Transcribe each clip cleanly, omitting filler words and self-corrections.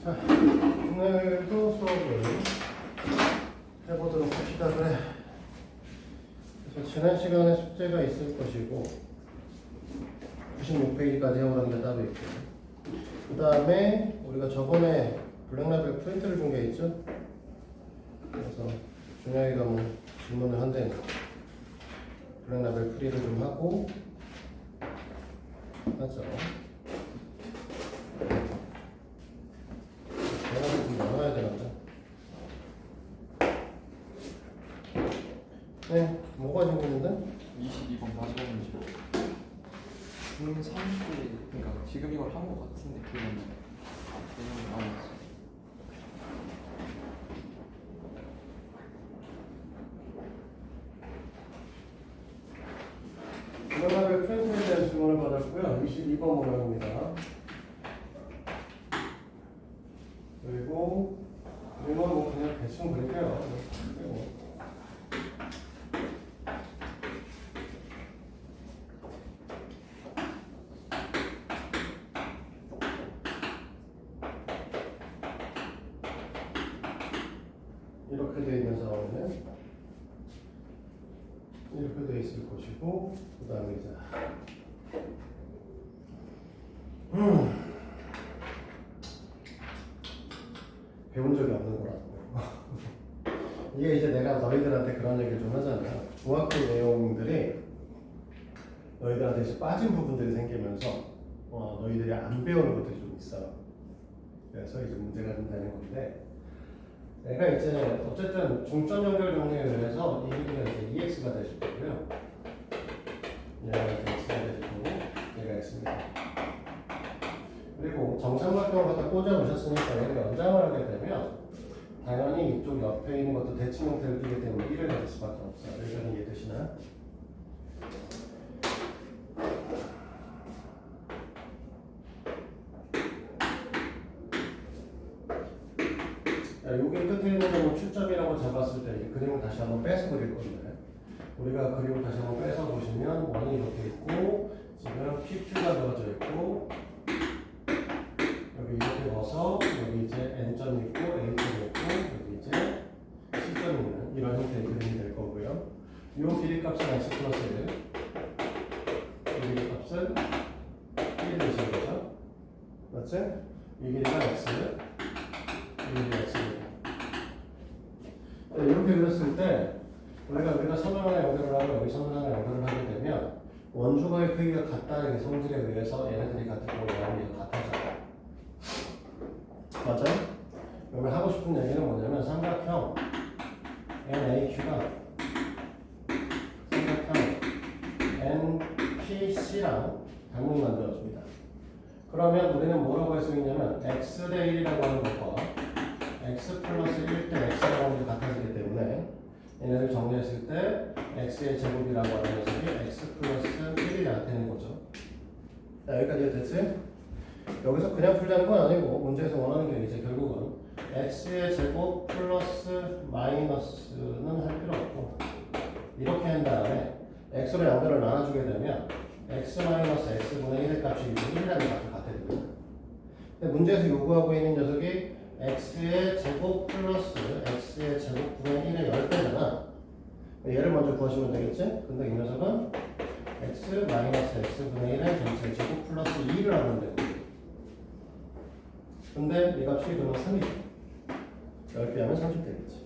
자, 오늘도 수업을 해보도록 합시다. 그래. 그래서 지난 시간에 숙제가 있을 것이고 96페이지까지 해오라는 게 따로 있고, 그 다음에 우리가 저번에 블랙라벨 프린트를 준 게 있죠. 그래서 준영이가 뭐 질문을 한대. 블랙라벨 프리를 좀 하고 하죠. 대화를 좀 나눠야 되는데. 네, 뭐가 질문인데? 22번 마지막인지로 30분, 그러니까 지금 이걸 한 것 같은데 그거는 내용이 나왔어. 블랙라벨 프린트에 대한 질문을 받았고요. 22번 문항입니다. 그리고 이건 뭐 그냥 대충 그릴게요. 이렇게 되어 있는 상황에는 이렇게 되어 있을 것이고, 그 다음에 이제 배운 적이 없는 거라고. 이게 이제 내가 너희들한테 그런 얘기를 좀 하잖아. 중학교 내용들이 너희들한테 이제 빠진 부분들이 생기면서 너희들이 안 배우는 것들이 좀 있어. 그래서 이제 문제가 좀 되는 건데, 내가 이제 어쨌든 중점 연결 정리에 의해서 이 길이가 이제 EX가 되실 거고요. 얘가 X가 되실 거고, 얘가 X입니다. 그리고 정삼각형을 갖다 꽂아 놓으셨으니까 얘를 연장을 하게 되면 당연히 이쪽 옆에 있는 것도 대칭 형태를 띠기 때문에 1을 가질 수밖에 없어요. 여기까지 이해되시나요? 여기 끝에 있는 점은 출점이라고 잡았을 때 이 그림을 다시 한번 빼서 그릴 건데, 우리가 그림을 다시 한번 빼서 보시면 원이 이렇게 있고, 지금 PQ가 그어져 있고, 여기 이렇게 넣어서 여기 이제 N점 있고 A점 있고 여기 이제 C점 있는 이런 형태의 그림이 될 거고요. 이 길이 값은 X 플러스 1, 이 길이 값은 1이 되시는 거죠. 맞지? 이 길이가 X, 이 길이가 X입니다. 이렇게 그렸을 때 우리가 선을 하나 연결을 하고 여기 선을 하나 연결을 하게 되면 원주거의 크기가 같다는 성질에 의해서 얘네들이 같은 거로 나오는 게 같아져요. 맞아요? 여기 하고 싶은 얘기는 뭐냐면 삼각형 NAQ가 삼각형 NPC랑 닮음이 만들어집니다. 그러면 우리는 뭐라고 할 수 있냐면 x 대 1이라고 하는 것과 x 플러스 1 대 x라고 하는 게 같아지기 때문에 얘네를 정리했을 때 x의 제곱이라고 하는 녀석이 x 플러스 1이 나타내는 거죠. 자, 여기까지 됐지? 여기서 그냥 풀자는 건 아니고 문제에서 원하는 게 이제 결국은 x의 제곱 플러스 마이너스는 할 필요 없고, 이렇게 한 다음에 x로 양변을 나눠주게 되면 x 마이너스 x분의 1의 값이 1이라는 값을 갖게 됩니다. 근데 문제에서 요구하고 있는 녀석이 x의 제곱 플러스 x의 제곱분의 1의 10배잖아. 얘를 먼저 구하시면 되겠지? 근데 이 녀석은 x 마이너스 x분의 1의 전체 제곱 플러스 2를 하면 되고, 근데 이 값이 그러면 3이죠. 10배 하면 30 되겠지.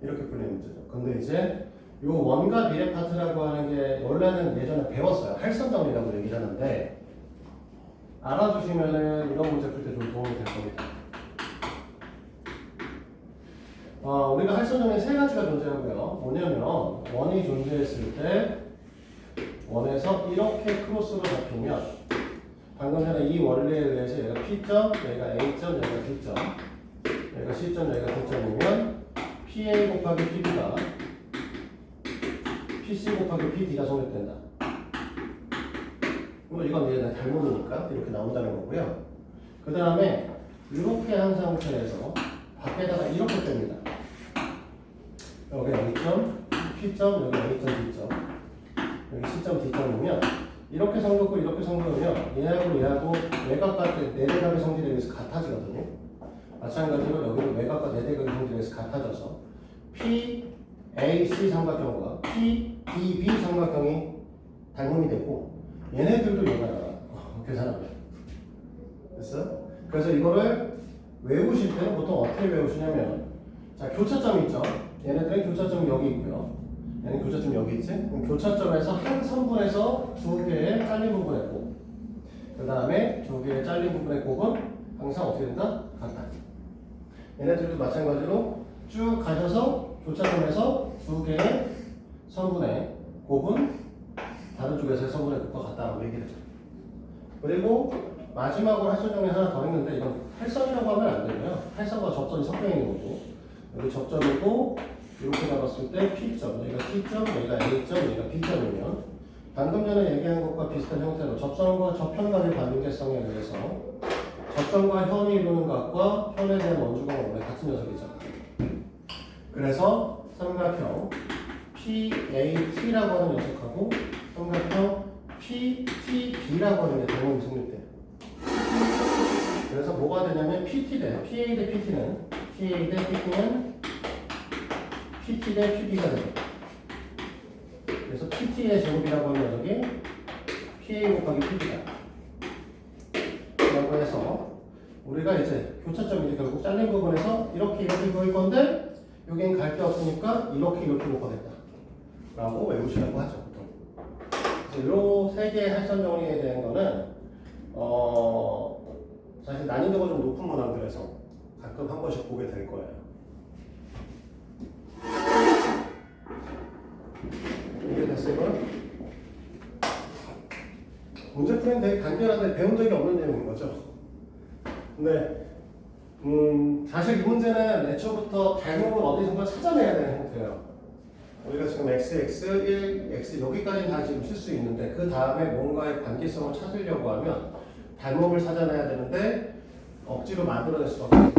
이렇게 풀리는 문제죠. 근데 이제 요 원과 미래 파트라고 하는 게 원래는 예전에 배웠어요. 할선 정리라고 얘기를 하는데, 알아두시면은 이런 문제 풀 때 좀 도움이 될 겁니다. 우리가 할선 정리 세 가지가 존재하고요. 뭐냐면 원이 존재했을 때 원에서 이렇게 크로스로 잡히면 방금 전에 이 원리에 의해서 얘가 P점, 얘가 A점, 얘가 B점, 얘가 C점, 얘가 D점이면 PA 곱하기 PB가 PC 곱하기 PD가 성립된다. 이건 이제 닮음이니까 이렇게 나온다는 거고요. 그 다음에 이렇게 한 상태에서 밖에다가 이렇게 뺍니다. 여기 A점, P점, 여기 A점, B점, 여기 C점, D점이면 이렇게 성 긋고 이렇게 성 긋으면 얘하고 얘하고 외곽 같은 내대각의 성질에 의해서 같아지거든요. 마찬가지로 여기도 외곽과 내대각의 성질에서 같아져서 PAC 삼각형과 PDB 삼각형이 닮음이 되고 얘네들도 얘가 계산하면 됐어? 그래서 이거를 외우실 때는 보통 어떻게 외우시냐면 자 교차점 있죠? 얘네들은 교차점이 여기 있고요. 얘는 교차점 여기 있지? 그럼 교차점에서 한 선분에서 두 개의 잘린 부분의 곱. 그 다음에 두 개의 잘린 부분의 곱은 항상 어떻게 된다? 같다. 얘네들도 마찬가지로 쭉 가셔서 교차점에서 두 개의 선분의 곱은 다른 쪽에서의 선분의 곱과 같다라고 얘기를 했죠. 그리고 마지막으로 할선 정리 하나 더 있는데 이건 할선이라고 하면 안 되고요. 할선과 접선이 섞여 있는 거고 여기 접점이고 이렇게 나눴을 때 P점, 여기가 T점, 여기가 A점, 여기가 B점이면 방금 전에 얘기한 것과 비슷한 형태로 접선과 저편간의 관계성에 의해서 접선과 현이 이루는 각과 현에 대한 원주가 원래 같은 녀석이죠. 그래서 삼각형 PAT라고 하는 녀석하고 삼각형 PTB라고 하는 게 대문이 성립돼요. 그래서 뭐가 되냐면 PT 돼요. PA 대 PT는 PA 대 PT는 PT 대 PB가 돼요. 그래서 PT의 제곱이라고 하는 녀석이 PA 곱하기 PB다. 라고 해서 우리가 이제 교차점 이제 결국 잘린 부분에서 이렇게 그을 건데 여기는 갈 게 없으니까 이렇게 곱하겠다. 라고 외우시라고 하죠. 이 세 개의 할선 정리에 대한 거는 사실 난이도가 좀 높은 문항들에서 가끔 한 번씩 보게 될 거예요. 이해됐어요? 문제 풀이는 되게 간결한데 배운 적이 없는 내용인 거죠. 근데 사실 이 문제는 애초부터 닮음을 어디선가 찾아내야 되는 형태예요. 우리가 지금 x, 1, x 여기까지 다 지금 쓸 수 있는데 그 다음에 뭔가의 관계성을 찾으려고 하면 닮음을 찾아내야 되는데 억지로 만들어낼 수가 없어요.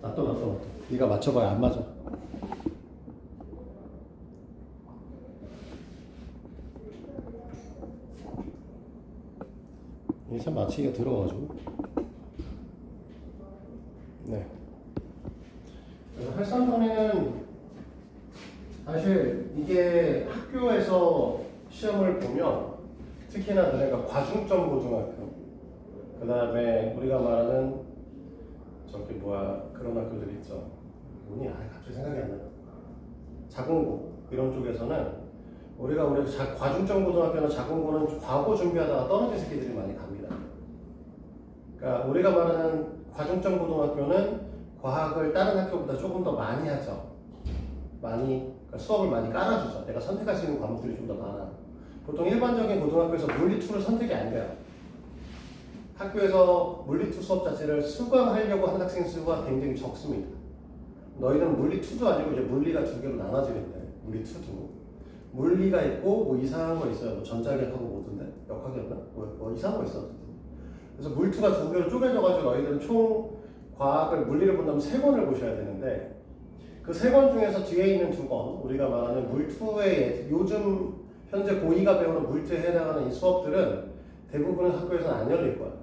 놔둬. 네가 맞춰봐야 안 맞아. 이게 참 맞히기가 들어가지고. 네. 그래서 할상정리는 사실 이게 학교에서 시험을 보면 특히나 너네가 과중점 고등학교 그 다음에 우리가 말하는 그런 학교들 있죠. 뭐니? 갑자기 생각이 안 나. 자공고 이런 쪽에서는 우리가 과중점 고등학교나 자공고는 과거 준비하다가 떨어진 새끼들이 많이 갑니다. 그러니까 우리가 말하는 과중점 고등학교는 과학을 다른 학교보다 조금 더 많이 하죠. 그러니까 수업을 많이 깔아주죠. 내가 선택할 수 있는 과목들이 좀 더 많아. 보통 일반적인 고등학교에서 물리 2를 선택이 안 돼요. 학교에서 물리 2 수업 자체를 수강하려고 하는 학생 수가 굉장히 적습니다. 너희는 물리 2도 아니고 이제 물리가 두 개로 나눠지는데 물리 2도 물리가 있고 뭐 이상한 거 있어요. 뭐 전자기하고 뭐던데 역학이었나? 뭐 이상한 거 있었는데. 그래서 물 2가 두 개로 쪼개져가지고 너희들은 총 과학을 물리를 본다면 3권을 보셔야 되는데 그 3권 중에서 뒤에 있는 2권 우리가 말하는 물 2의 요즘 현재 고2가 배우는 물 2에 해당하는 이 수업들은 대부분의 학교에서는 안 열릴 거야.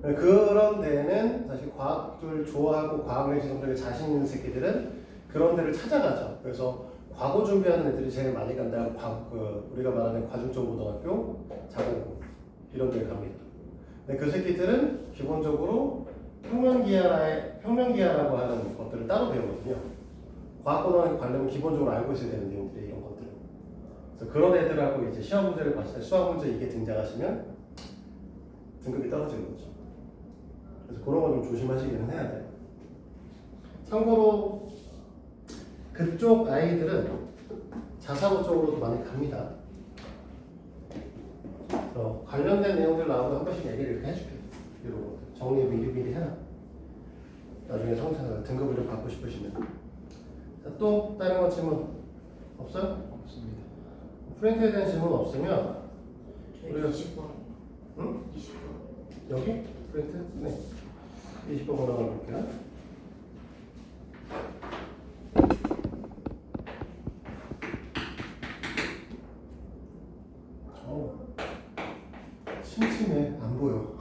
그런 데에는 사실 과학을 좋아하고 과학을 지성적인 자신 있는 새끼들은 그런 데를 찾아가죠. 그래서 과거 준비하는 애들이 제일 많이 간다고 우리가 말하는 과중점 고등학교, 자공고 이런 데를 갑니다. 근데 그 새끼들은 기본적으로 평면기하라고 하는 것들을 따로 배우거든요. 과학고등학교 가려면 기본적으로 알고 있어야 되는 내용들이 이런 것들. 그래서 그런 애들하고 이제 시험 문제를 봤을 때 수학 문제 이게 등장하시면 등급이 떨어지는 거죠. 그래서 그런 건 좀 조심하시기는 해야 돼요. 참고로 그쪽 아이들은 자사고 쪽으로도 많이 갑니다. 관련된 내용들 나오면 한 번씩 얘기를 이렇게 해줄게요. 이러고 정리 미리 해라. 나중에 등급을 좀 받고 싶으시면. 자, 또 다른 거 질문 없어요? 없습니다. 프린트에 대한 질문 없으면 우리가 20번. 응? 20번. 여기? 프린트? 네. 20번 올라가 볼게요. 침침해. 안 보여.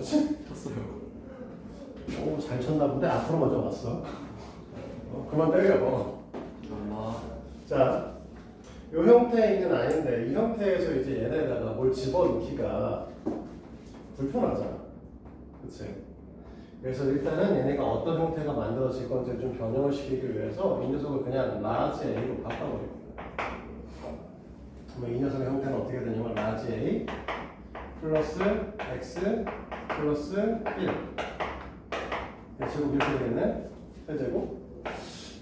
그치? 쳤어요. 오, 잘 쳤나 본데 앞으로 먼저 갔어. 그만 때려. 감사합니다. 자, 이 형태는 아닌데 이 형태에서 이제 얘네다가 뭘 집어넣기가 불편하잖아. 그치? 그래서 일단은 얘네가 어떤 형태가 만들어질 건지 좀 변형을 시키기 위해서 이 녀석을 그냥 라지 A로 바꿔버립니다. 그러면 이 녀석의 형태는 어떻게 되냐면 라지 A 플러스 X 플러스 1 제곱 이렇게 되겠네? 세제곱.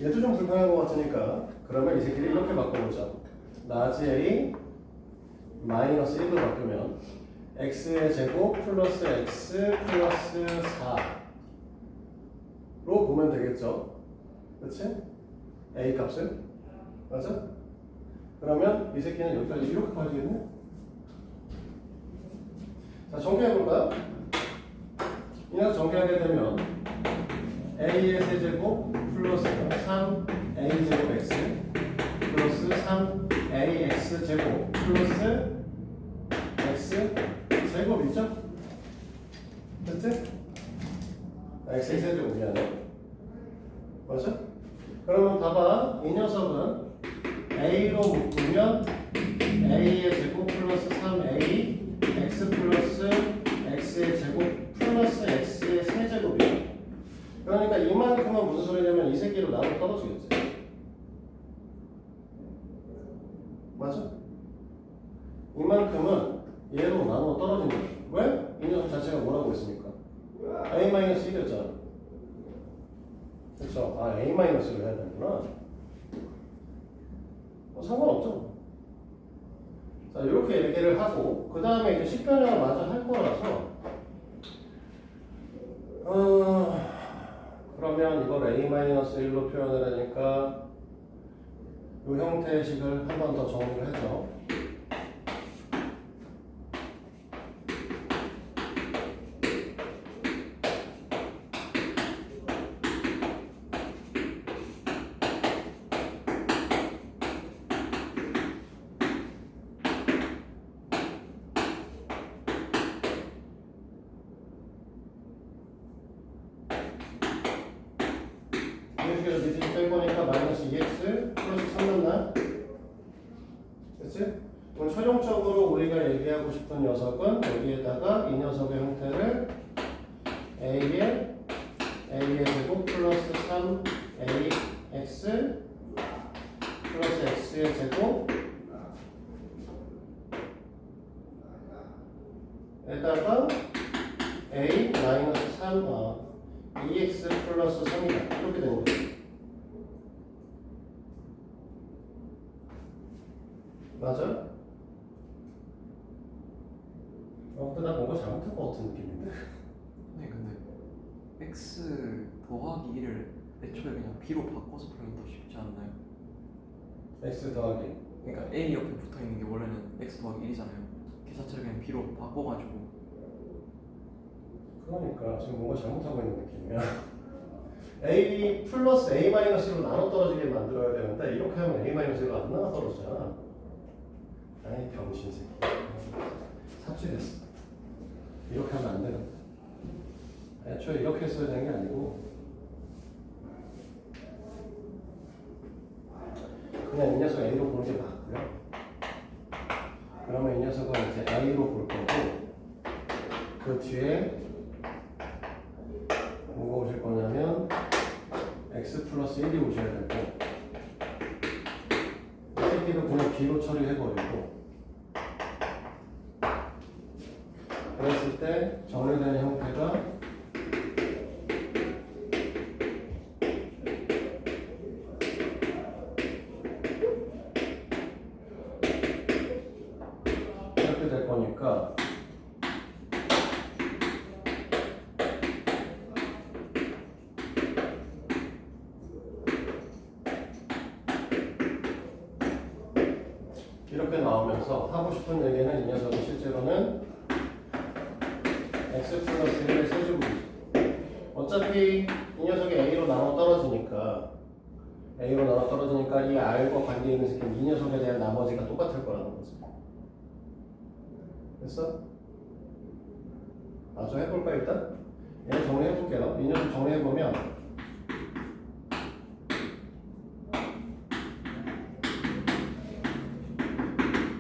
얘도 좀 불편한 것 같으니까 그러면 이 새끼를 이렇게 바꿔보자. 라지 A 마이너스 1로 바꾸면 x의 제곱 플러스 x 플러스 4로 보면 되겠죠. 그치? a 값을. 맞아? 그러면 이 새끼는 여기까지 이렇게 빠지겠네? 자, 정리해볼까요? 이날 정리하게 되면 a의 세제곱 플러스 3a 제곱 x 플러스 3ax 제곱 플러스 x 제곱이죠? 됐지? x의 세제곱 미안해. 맞아? 그러면 봐봐. 이 녀석은 a로 묶으면 a의 제곱 플러스 3a x 플러스 x의 제곱 플러스 x의 세제곱이야. 그러니까 이만큼은 무슨 소리냐면 이 새끼로 나눠 떨어지겠지. 맞아? 이만큼은 얘로 나눠 떨어진 거야. 왜? 이 녀석 자체가 뭐라고 했습니까? a-1이었잖아. 그렇죠? 아, a-로 해야 되는구나. 상관없죠. 자, 이렇게 얘기를 하고 그 다음에 이제 식변형을 마저 할 거라서 그러면 이걸 a-1로 표현을 하니까 이 형태의 식을 한 번 더 정리를 해서 이식에서 밑에 빼보니까 마이너스 2x 플러스 3 났나? 그치? 그럼 최종적으로 우리가 얘기하고 싶은 녀석은 여기에다가 이 녀석의 형태를 a의 제곱 플러스 3ax 플러스 x의 제곱 에다가 a 마이너스 3 2x 플러스 3이다. 이렇게 되는 거죠. 맞아? 근데 나 뭔가 잘못한 것 같은 느낌인데? 네, 근데 x 더하기 1을 애초에 그냥 b로 바꿔서 풀면 더 쉽지 않나요? x 더하기 그러니까 a 옆에 붙어 있는 게 원래는 x 더하기 1이잖아요. 그 자체를 그냥 b로 바꿔가지고. 그러니까 지금 뭔가 잘못하고 있는 느낌이야. a 플러스 a 마이너스로 나눠 떨어지게 만들어야 되는데 이렇게 하면 a 마이너스로 안 나눠 떨어지잖아. 아이 병신 새끼. 삽질했어. 이렇게 하면 안 되는. 애초에 이렇게 했어야 되는 게 아니고 그냥 이 녀석 a로 보는 게 맞고요. 그러면 이 녀석은 이제 a로 볼 거고 그 뒤에 뭐가 오실 거냐면 x 플러스 1이 오셔야 되고 이 새끼도 그냥 b로 처리해버리고 그랬을 때 정리되는 형태가 이렇게 될 거니까 이렇게 나오면서 하고 싶은 얘기는 이 녀석이 실제로는 x 플러스 1의 세제곱이죠. 어차피 이 녀석이 a로 나눠 떨어지니까 이 r과 관계 있는 새끼는 이 녀석에 대한 나머지가 똑같을 거라는 거지. 됐어? 마저 해볼까 일단? 얘 정리해볼게요. 이 녀석 정리해보면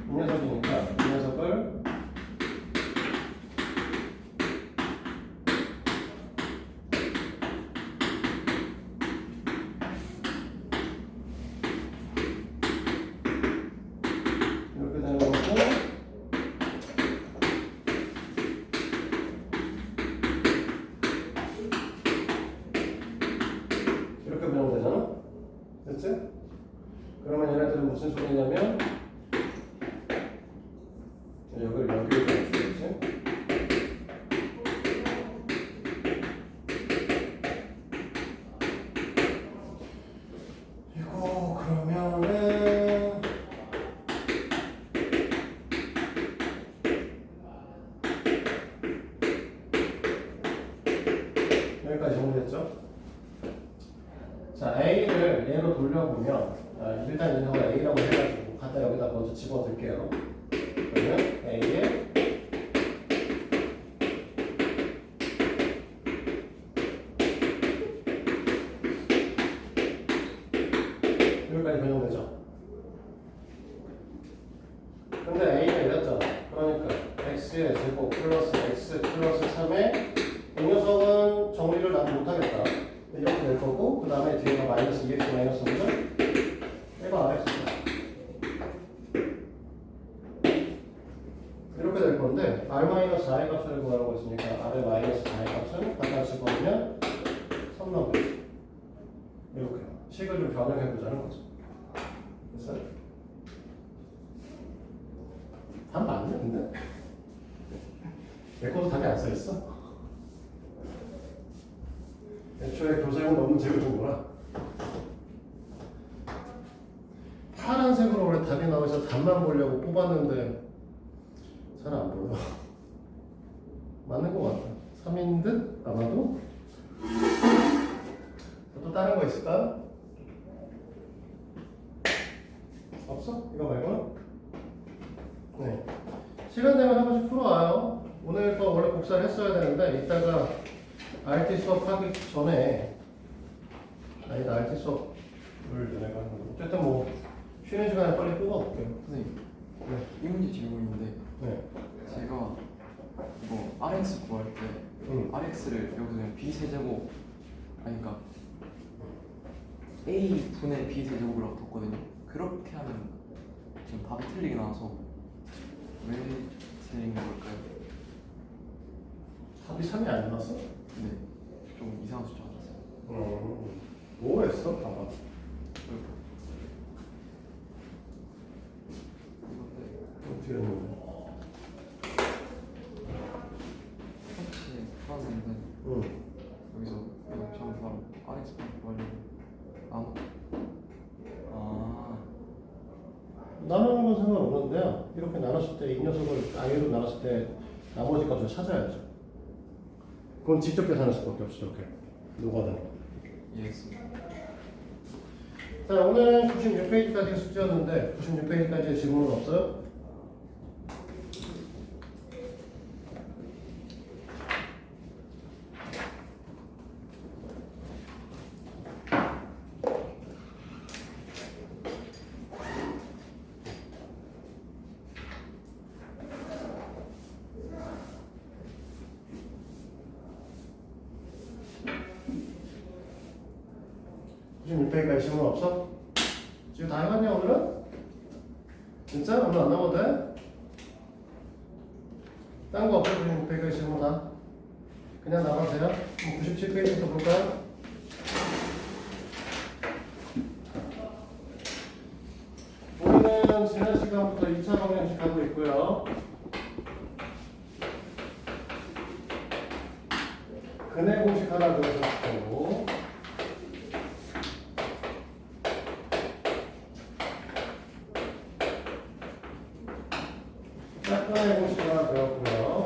이 녀석이니까 이 녀석을 이렇게 되는 거고 이렇게 배우면 되잖아? 됐지? 그러면 얘네들은 무슨 소리냐면 여기를 여기로 주겠지? 이거 그러면은 여기까지 정리됐죠? 자, A를 얘로 돌려보면 일단 이 녀석을 A라고 해가지고 갖다 여기다 먼저 집어들게요. 그러면 A에 여기까지 변형되죠? 근데 A가 이랬잖아. 그러니까 X의 제곱 플러스 X 플러스 3에 이 녀석은 정리를 나도 못하겠다. 이렇게 될 거고 그 다음에 뒤에가 마이너스 2x 마이너스 5는 1과 RX다. 이렇게 될 건데 R 마이너스 I 값을 구하라고 했으니까 R의 마이너스 I 값은 갖다 집어넣으면 3 나오겠지. 이렇게 식을 좀 변형해보자는 거죠. 됐어요? 답 맞네 근데? 내 것도 답이 안 써있어? 애초에 교사용 너무 재우준 거라 파란색으로 원래 답이 나와서 답만 보려고 뽑았는데 잘 안 보여. 맞는 거 같아. 3인 듯? 아마도? 또 다른 거 있을까? 없어? 이거 말고는? 네. 시간 되면 한 번씩 풀어와요. 오늘 거 원래 복사를 했어야 되는데 이따가 RT 수업 하기 전에 아니다 RT 수업을 내가 하는 거. 어쨌든 뭐 쉬는 시간에 빨리 뽑아볼게요. 선생님, 네. 이 문제 질문인데 네. 제가 이거 RX 구할 때 RX를 여기서 그냥 B 세제곱 아니 그러니까 A 분의 B 세제곱이라고 뒀거든요. 그렇게 하면 지금 답이 틀리게 나와서 왜 틀린 걸까요? 답이 3이 안 나왔어? 네, 좀 이상한 숫자 같았어요. 뭐 했어? 봐봐. 어떻게 했는데? 같이 풀었는데 여기서 그냥 바로 RX만 구하려고 나누는 건 상관없는데요. 이렇게 나눴을 때 이 녀석을 아예로 나눴을 때 나머지 값을 찾아야죠. 그건 직접 계산할 수밖에 없어. 이렇게 노가다. 이해했습니다. 자, 오늘 96페이지까지 숙제였는데 96페이지까지 질문은 없어요? 지금 6페이지까지 질문 없어? 지금 다 해봤냐 오늘은? 진짜? 오늘 안 나와도 돼? 딴 거 없어? 지금 6페이지까지 질문 다? 그냥 나가도 돼요? 97페이지부터 볼까요? 우리는 지난 시간부터 2차 방정식 하고 있고요. 근해 공식 하나 그려줬고 짝꿍의 공식 하나 배웠고요.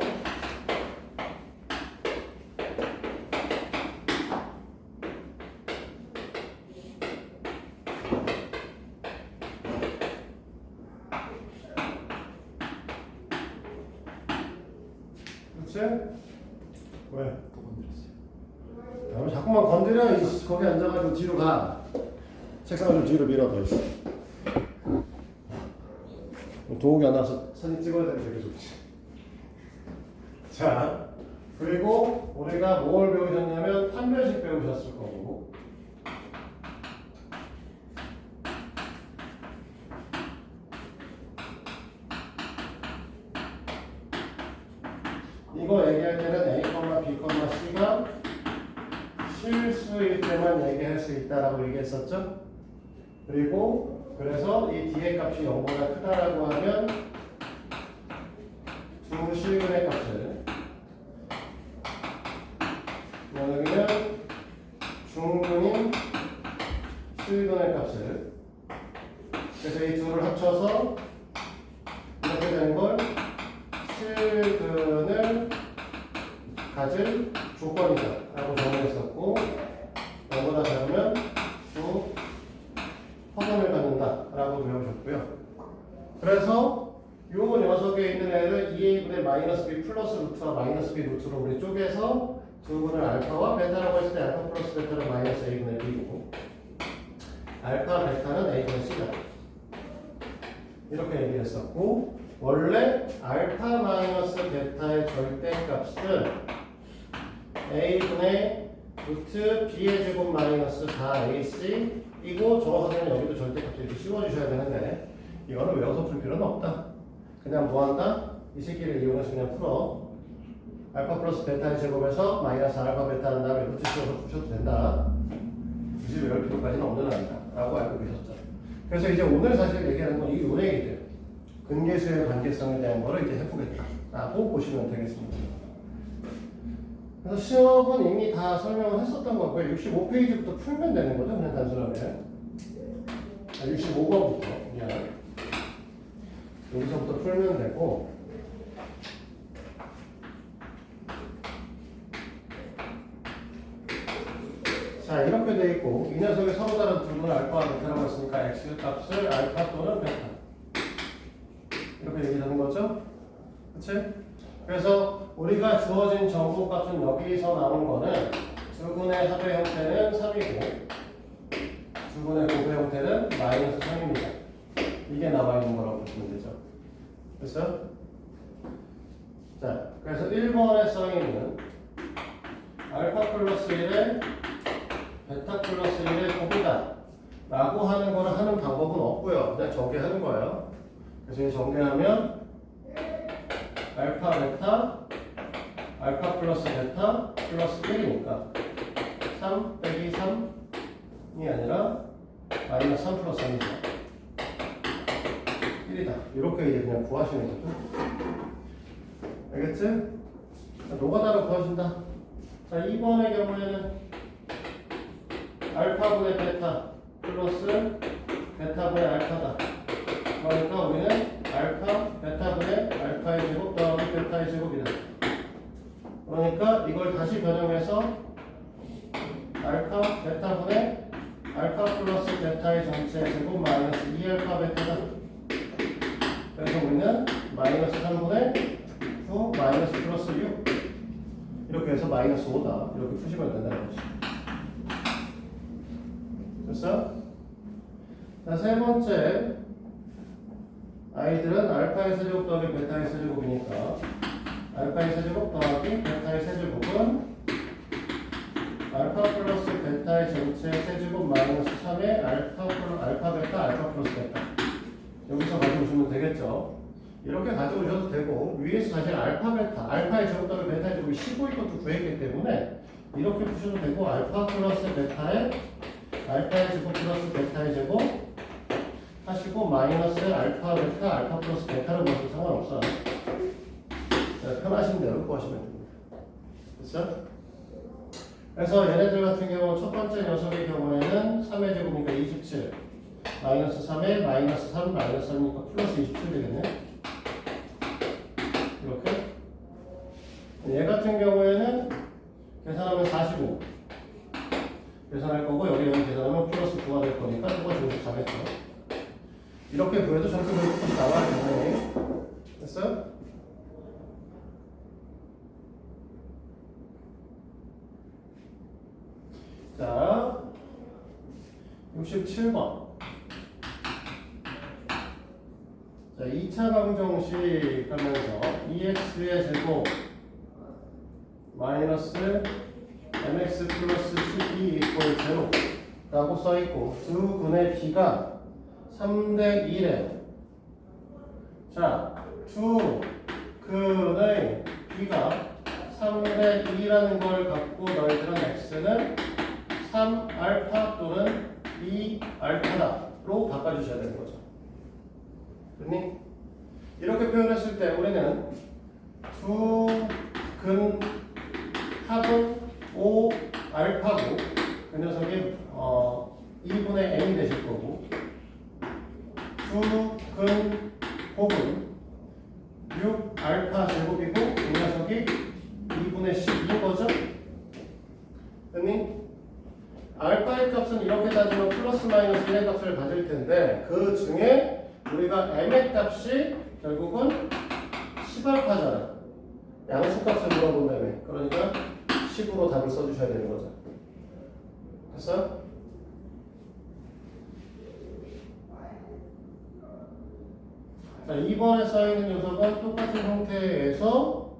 그치? 왜? 또 건드렸어요. 그럼 자꾸만 건드려. 거기 앉아가지고 뒤로 가. 책상을 좀 뒤로 밀어. 더 있어. 도움이 안 나와서 사진 찍어야 되는 되게 좋지. 자, 그리고 우리가 뭘 배우셨냐면 판별식 배우셨을 거고, 이거 얘기할 때는 A, B, C가 실수일 때만 얘기할 수 있다라고 얘기했었죠. 그리고 그래서 이 D의 값이 0보다 크다라고 하면 두 실근의 값을, 여기는 중근인 실근의 값을, 그래서 이 둘을 합쳐서 이렇게 된 걸 실근을 가질 조건이다 라고 정의했었고, 0보다 작으면 두 허근을 갖는다 라고 배우셨고요. 그래서 요 녀석에 있는 애를 2a분의 마이너스 b 플러스 루트와 마이너스 b 루트로 우리 쪼개서 두 분을 알파와 베타라고 했을 때 알파 플러스 베타는 마이너스 a분의 b고, 알파 베타는 a분의 c다 이렇게 얘기를 했었고, 원래 알파 마이너스 베타의 절대값은 a분의 루트 b의 제곱 마이너스 4ac 이고, 정확하게는 여기도 절대값을 이렇게 씌워주셔야 되는데 이거는 외워서 풀 필요는 없다. 그냥 뭐한다? 이 새끼를 이용해서 그냥 풀어. 알파 플러스 베타의 제곱에서 마이너스 알파 베타 한 다음에 루트 씌워서 푸셔도 된다. 굳이 외울 필요까지는 없는 아니다 라고 알고 계셨죠. 그래서 이제 오늘 사실 얘기하는 건 이 요얘기들, 근계수의 관계성에 대한 거를 이제 해보겠다 라고 보시면 되겠습니다. 그래서 시험은 이미 다 설명을 했었던 거고요. 65페이지부터 풀면 되는 거죠. 그냥 단순하게 65번부터 그냥 여기서부터 풀면 되고, 자 이렇게 돼 있고, 이 녀석이 서로 다른 두 분을 알파와 베타라고 했으니까 x 값을 알파 또는 베타 이렇게 얘기하는 거죠. 그치? 그래서 우리가 주어진 정보값은 여기서 나온 거는 두 분의 합의 형태는 3이고 두 분의 곱의 형태는 마이너스 3입니다. 이게 나와 있는 거라고 보시면 되죠. 됐어요? 자, 그래서 1번에 써 있는 알파 플러스 1에 베타 플러스 1의 곱이다 라고 하는 거를 하는 방법은 없고요. 그냥 정리하는 거예요. 그래서 이 정리하면 알파 베타 알파 플러스 베타 플러스 1이니까 3 빼기 3이 아니라 마이너스 3 플러스 3이죠. 1이다. 이렇게 이제 그냥 구하시면 되죠. 알겠지? 자, 노가다로 구하신다. 자, 2번의 경우에는 알파분의 베타 플러스 베타분의 알파다. 그러니까 우리는 알파 베타분의 알파의 제곱 더하기 베타의 제곱이다. 그러니까 이걸 다시 변형해서 알파 베타분의 알파 플러스 베타의 전체 제곱 마이너스 2알파 베타다. 그래서 우리는 마이너스 3분의 9 마이너스 플러스 6 이렇게 해서 마이너스 5다. 이렇게 푸시면 된다는 거지. 됐어? 자, 세 번째 아이들은 알파의 세제곱 더하기 베타의 세제곱이니까 알파의 세제곱 더하기 베타의 세제곱은 알파 플러스 베타의 전체 세제곱 마이너스 3의 알파 베타 알파 플러스 베타 여기서 가져오시면 되겠죠. 이렇게 가져오셔도 되고, 위에서 사실 알파 베타 알파의 제곱 더하기 베타의 제곱이 15일 것도 구했기 때문에 이렇게 푸셔도 되고, 알파 플러스 베타의 알파의 제곱 플러스 베타의 제곱 하시고 마이너스 알파 베타 알파 플러스 베타로 넣어도 상관없어요. 편하신 대로 구하시면 됩니다. 됐어? 그래서 얘네들 같은 경우 첫 번째 녀석의 경우에는 3의 제곱이니까 27 마이너스 3에 마이너스 3 마이너스 3이니까 플러스 27 되겠네. 이렇게. 얘 같은 경우에는 계산하면 45 계산할 거고, 여기 계산하면 플러스 9가 될 거니까 이거 중식 4겠죠. 이렇게 구해도 점수 별표값이 나와야 되네. 됐어요? 67번. 자, 2차 방정식 하면서 2x의 제곱 마이너스 mx 플러스 12 이퀄 0라고 써있고 두 근의 b가 3대 1에 자, 두 근의 b가 3대 2라는 걸 갖고 너희들은 x는 3알파 또는 2알파다로 바꿔주셔야 되는 거죠. 됐니? 이렇게 표현했을 때 우리는 두 근 합은 5알파고 그 녀석이 2분의 n이 되실 거고 두 근 곱은 6알파 제곱이고 그 녀석이 2분의 10인 거죠? 됐니? 알파의 값은 이렇게 따지면 플러스 마이너스 1의 값을 가질 텐데 그 중에 우리가 m의 값이 결국은 10알파잖아. 양수값을 물어본다며. 그러니까 10으로 답을 써주셔야 되는 거죠. 됐어? 자, 2번에 써있는 요소가 똑같은 형태에서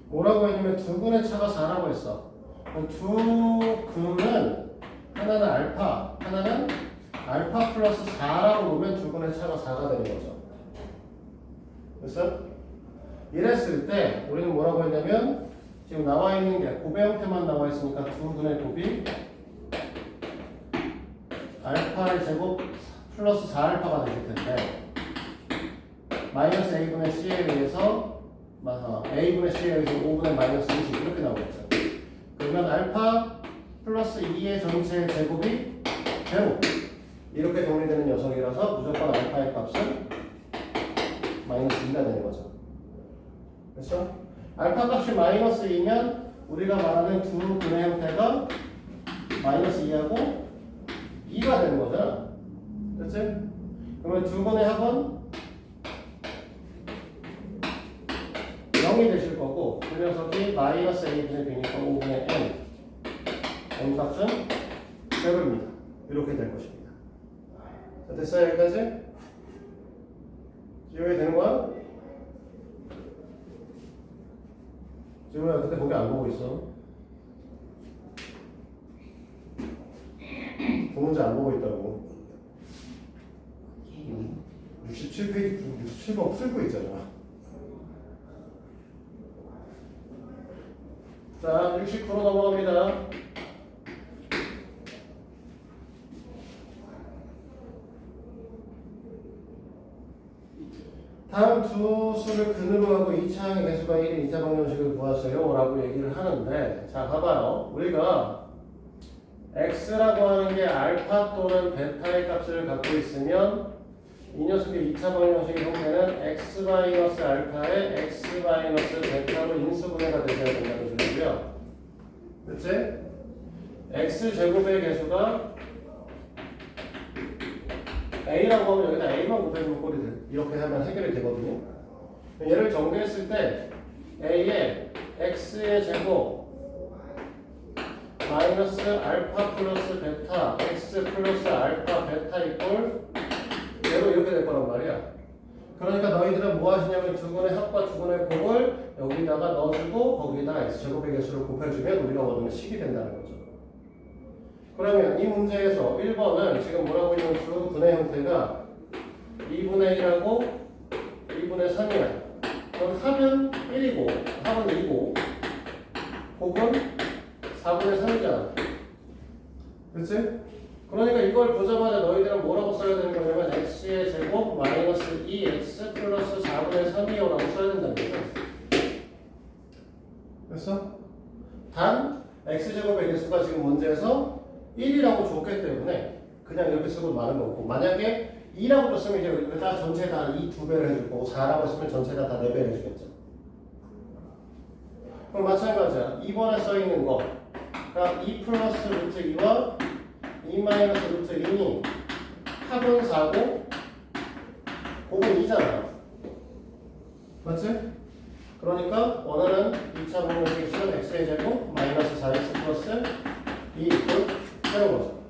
뭐라고 했냐면 두 근의 차가 4라고 했어. 두 근은 하나는 알파, 하나는 알파 플러스 4라고 보면 두 근의 차가 4가 되는 거죠. 됐어? 이랬을 때 우리는 뭐라고 했냐면 지금 나와 있는 게 곱의 형태만 나와 있으니까 두 근의 곱이 알파의 제곱 플러스 4알파가 되실 텐데 마이너스 a분의 c에 의해서 a분의 c에 의해서 5분의 마이너스 20 이렇게 나오겠죠. 그러면 알파 플러스 2의 전체 제곱이 제로 이렇게 정리되는 녀석이라서 무조건 알파의 값은 마이너스 2가 되는 거죠. 그렇죠? 알파 값이 마이너스 2면 우리가 말하는 두 근의 형태가 마이너스 2하고 2가 되는 거잖아. 그렇지? 그러면 두 근의 합은 0이 되실 거고 그 녀석이 마이너스 a분의 b니까 5분의 n 값은 0입니다. 이렇게 될 것입니다. 자, 됐어요? 여기까지? 이해가 되는 거야? 지우야 그때 거기 안 보고 있어. 그 문제 안 보고 있다고. 67페이지 67번 풀고 있잖아. 자, 69로 넘어갑니다. 다음 두 수를 근으로 하고 2차항의 개수가 1인 2차 방정식을 구하세요 라고 얘기를 하는데 자 봐봐요. 우리가 x라고 하는 게 알파 또는 베타의 값을 갖고 있으면 이 녀석의 2차 방정식의 형태는 x-알파에 x-베타로 인수분해가 되셔야 된다는 소리고요. 그치? x제곱의 개수가 a라고 하면 여기다 a만 곱해주면 꼴이 돼. 이렇게 하면 해결이 되거든요. 얘를 정리했을 때 a에 x의 제곱 마이너스 알파 플러스 베타 x 플러스 알파 베타 이꼴 얘로 이렇게 될 거란 말이야. 그러니까 너희들은 뭐 하시냐면 두 근의 합과 두 근의 곱을 여기다가 넣어주고 거기다가 x제곱의 개수를 곱해주면 우리가 원하는 식이 된다는 거죠. 그러면 이 문제에서 1번은 지금 뭐라고 있는 두 근의 형태가 2분의 1하고 2분의 3이야. 그럼 합은 1이고 합은 2고 곱은 4분의 3이잖아. 그치? 그러니까 이걸 보자마자 너희들은 뭐라고 써야 되는 거냐면 x의 제곱 마이너스 2x 플러스 4분의 3이요라고 써야 된다는 거죠. 됐어? 단 x제곱의 개수가 지금 문제에서 1이라고 줬기 때문에 그냥 이렇게 쓰고 마는 거고 만약에 2라고 줬으면 이제 이거 다 전체 다 2 2배를 해줄 거고 4라고 했으면 전체 다 4배를 해주겠죠. 그럼 마찬가지야. 2번에 써있는 거 그러니까 2 플러스 루트 2와 2 마이너스 루트 2니 합은 4고 곱은 2잖아. 맞지? 그러니까 원하는 2차 방정식의 식은 x의 제곱 마이너스 4x 플러스 2 이퀄 0 거죠.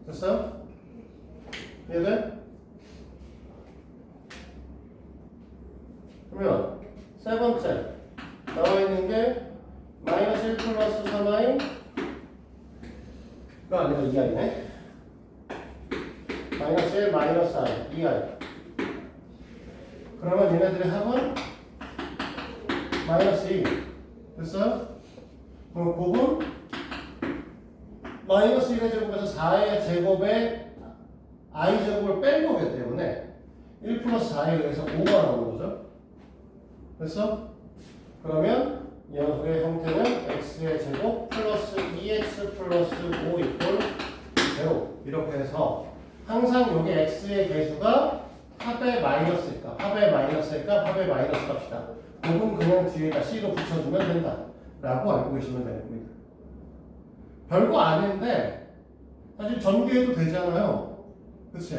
됐어요? 이해돼? 그러면 세 번째 나와 있는 게 마이너스 1 플러스 3i가 아니라 2i네. 마이너스 1 마이너스 i 2i. 그러면 얘네들의 합은 마이너스 2. 됐어요? 그럼 곱은 마이너스 1의 제곱에서 4의 제곱에 i 제곱을 뺀 거기 때문에 1 플러스 4에 의해서 5가 나오는 거죠. 됐어? 그러면 이 녀석의 형태는 x의 제곱 플러스 2x 플러스 5 이퀄 0 이렇게 해서 항상 여기 x의 개수가 합의 마이너스니까 합의 마이너스 값이다. 곱은 그냥 뒤에다 c로 붙여주면 된다 라고 알고 계시면 되는 겁니다. 별거 아닌데 사실 전개해도 되잖아요. 그치?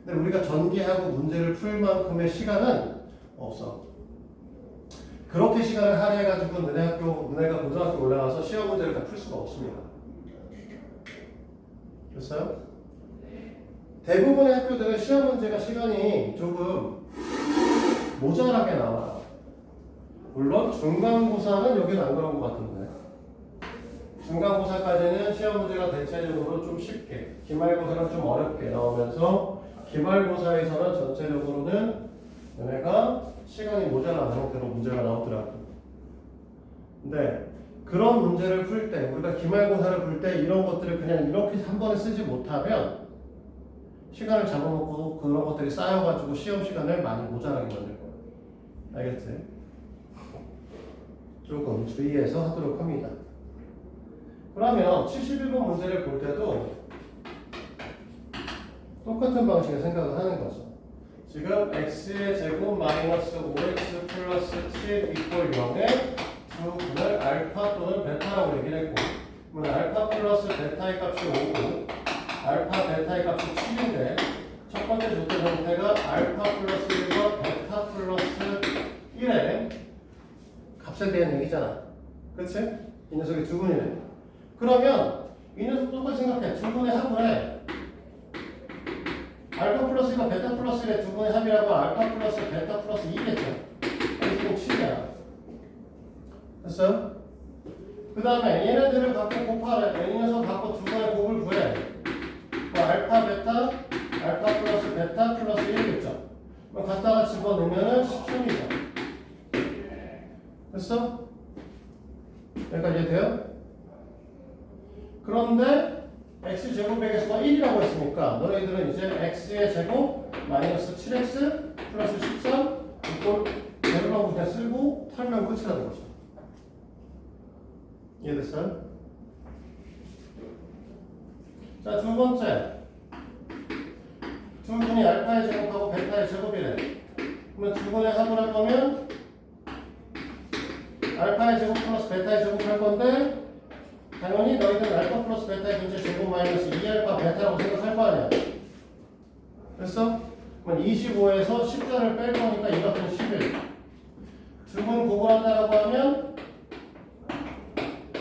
근데 우리가 전개하고 문제를 풀 만큼의 시간은 없어. 그렇게 시간을 할애해가지고 너네가 고등학교 올라가서 시험 문제를 다 풀 수가 없습니다. 됐어요? 대부분의 학교들은 시험 문제가 시간이 조금 모자라게 나와요. 물론 중간고사는 여기는 안 그런 것 같은데 중간고사까지는 시험 문제가 대체적으로 좀 쉽게 기말고사는 좀 어렵게 나오면서 기말고사에서는 전체적으로는 너네가 시간이 모자란 상태로 문제가 나오더라고. 근데 그런 문제를 풀 때 우리가 기말고사를 풀 때 이런 것들을 그냥 이렇게 한 번에 쓰지 못하면 시간을 잡아먹고 그런 것들이 쌓여가지고 시험 시간을 많이 모자라게 만들 거예요. 알겠지? 조금 주의해서 하도록 합니다. 그러면 71번 문제를 볼 때도 똑같은 방식의 생각을 하는 거죠. 지금 x의 제곱 마이너스 5x 플러스 7 이퀄 0의 두 분을 알파 또는 베타라고 얘기를 했고 그러면 알파 플러스 베타의 값이 5고 알파 베타의 값이 7인데 첫 번째 조건 형태가 알파 플러스 1과 베타 플러스 1의 값에 대한 얘기잖아. 그치? 이 녀석이 두 분이네. 그러면 이 녀석 똑같이 생각해. 두 분의 합을 해. 알파 플러스 1과 베타 플러스 1의 두 분의 합이라고 알파 플러스 베타 플러스 2겠죠. 그래서 7이야. 됐어요? 그 다음에 얘네들을 갖고 곱하래. 이 녀석 갖고 두 번의 곱을 구해. 알파 베타, 알파 플러스 베타 플러스 1이겠죠. 그럼 갖다가 집어넣으면 13이죠. 됐어? 여기까지 이해돼요? 그런데 x제곱의 개수가 1이라고 했으니까 너희들은 이제 x의 제곱 마이너스 7x 플러스 13 이걸 제로라고 그냥 쓰고 털면 끝이라는 거죠. 이해됐어요? 자, 두 번째. 두 분이 알파의 제곱하고 베타의 제곱이래. 그러면 두 분의 합을 할 거면 알파의 제곱 플러스 베타의 제곱을 할 건데 당연히 너희들은 알파 플러스 베타의 전체 제곱 마이너스 2알파 베타라고 생각할 거 아니야. 됐어? 그럼 25에서 14를 뺄 거니까 이 값은 11. 두 분 곱을 한다라고 하면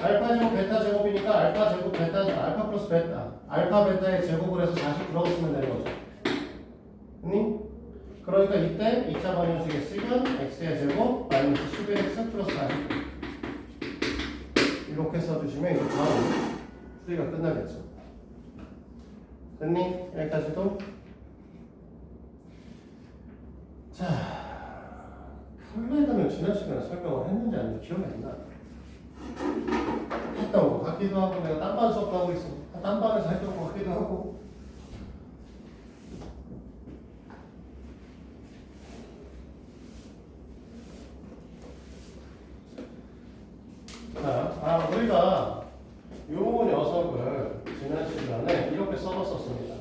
알파 제곱 베타 제곱이니까 알파 제곱 베타 알파 플러스 베타 알파 베타의 제곱을 해서 40 들어갔으면 되는 거죠. 응? 그러니까 이때 2차 방정식의 식은 x의 제곱 마이너스 11x 플러스 40 이렇게 써주시면 이제 바로 풀이가 끝나겠죠. 됐니? 여기까지도? 자, 칼레가는 지난 시간에 설명을 했는지 아닌지 기억이 안 나. 했던 것 같기도 하고 내가 딴반 수업도 하고 있어. 딴반에서 했던 것 같기도 하고. 자, 우리가 요 녀석을 지난 시간에 이렇게 써봤었습니다.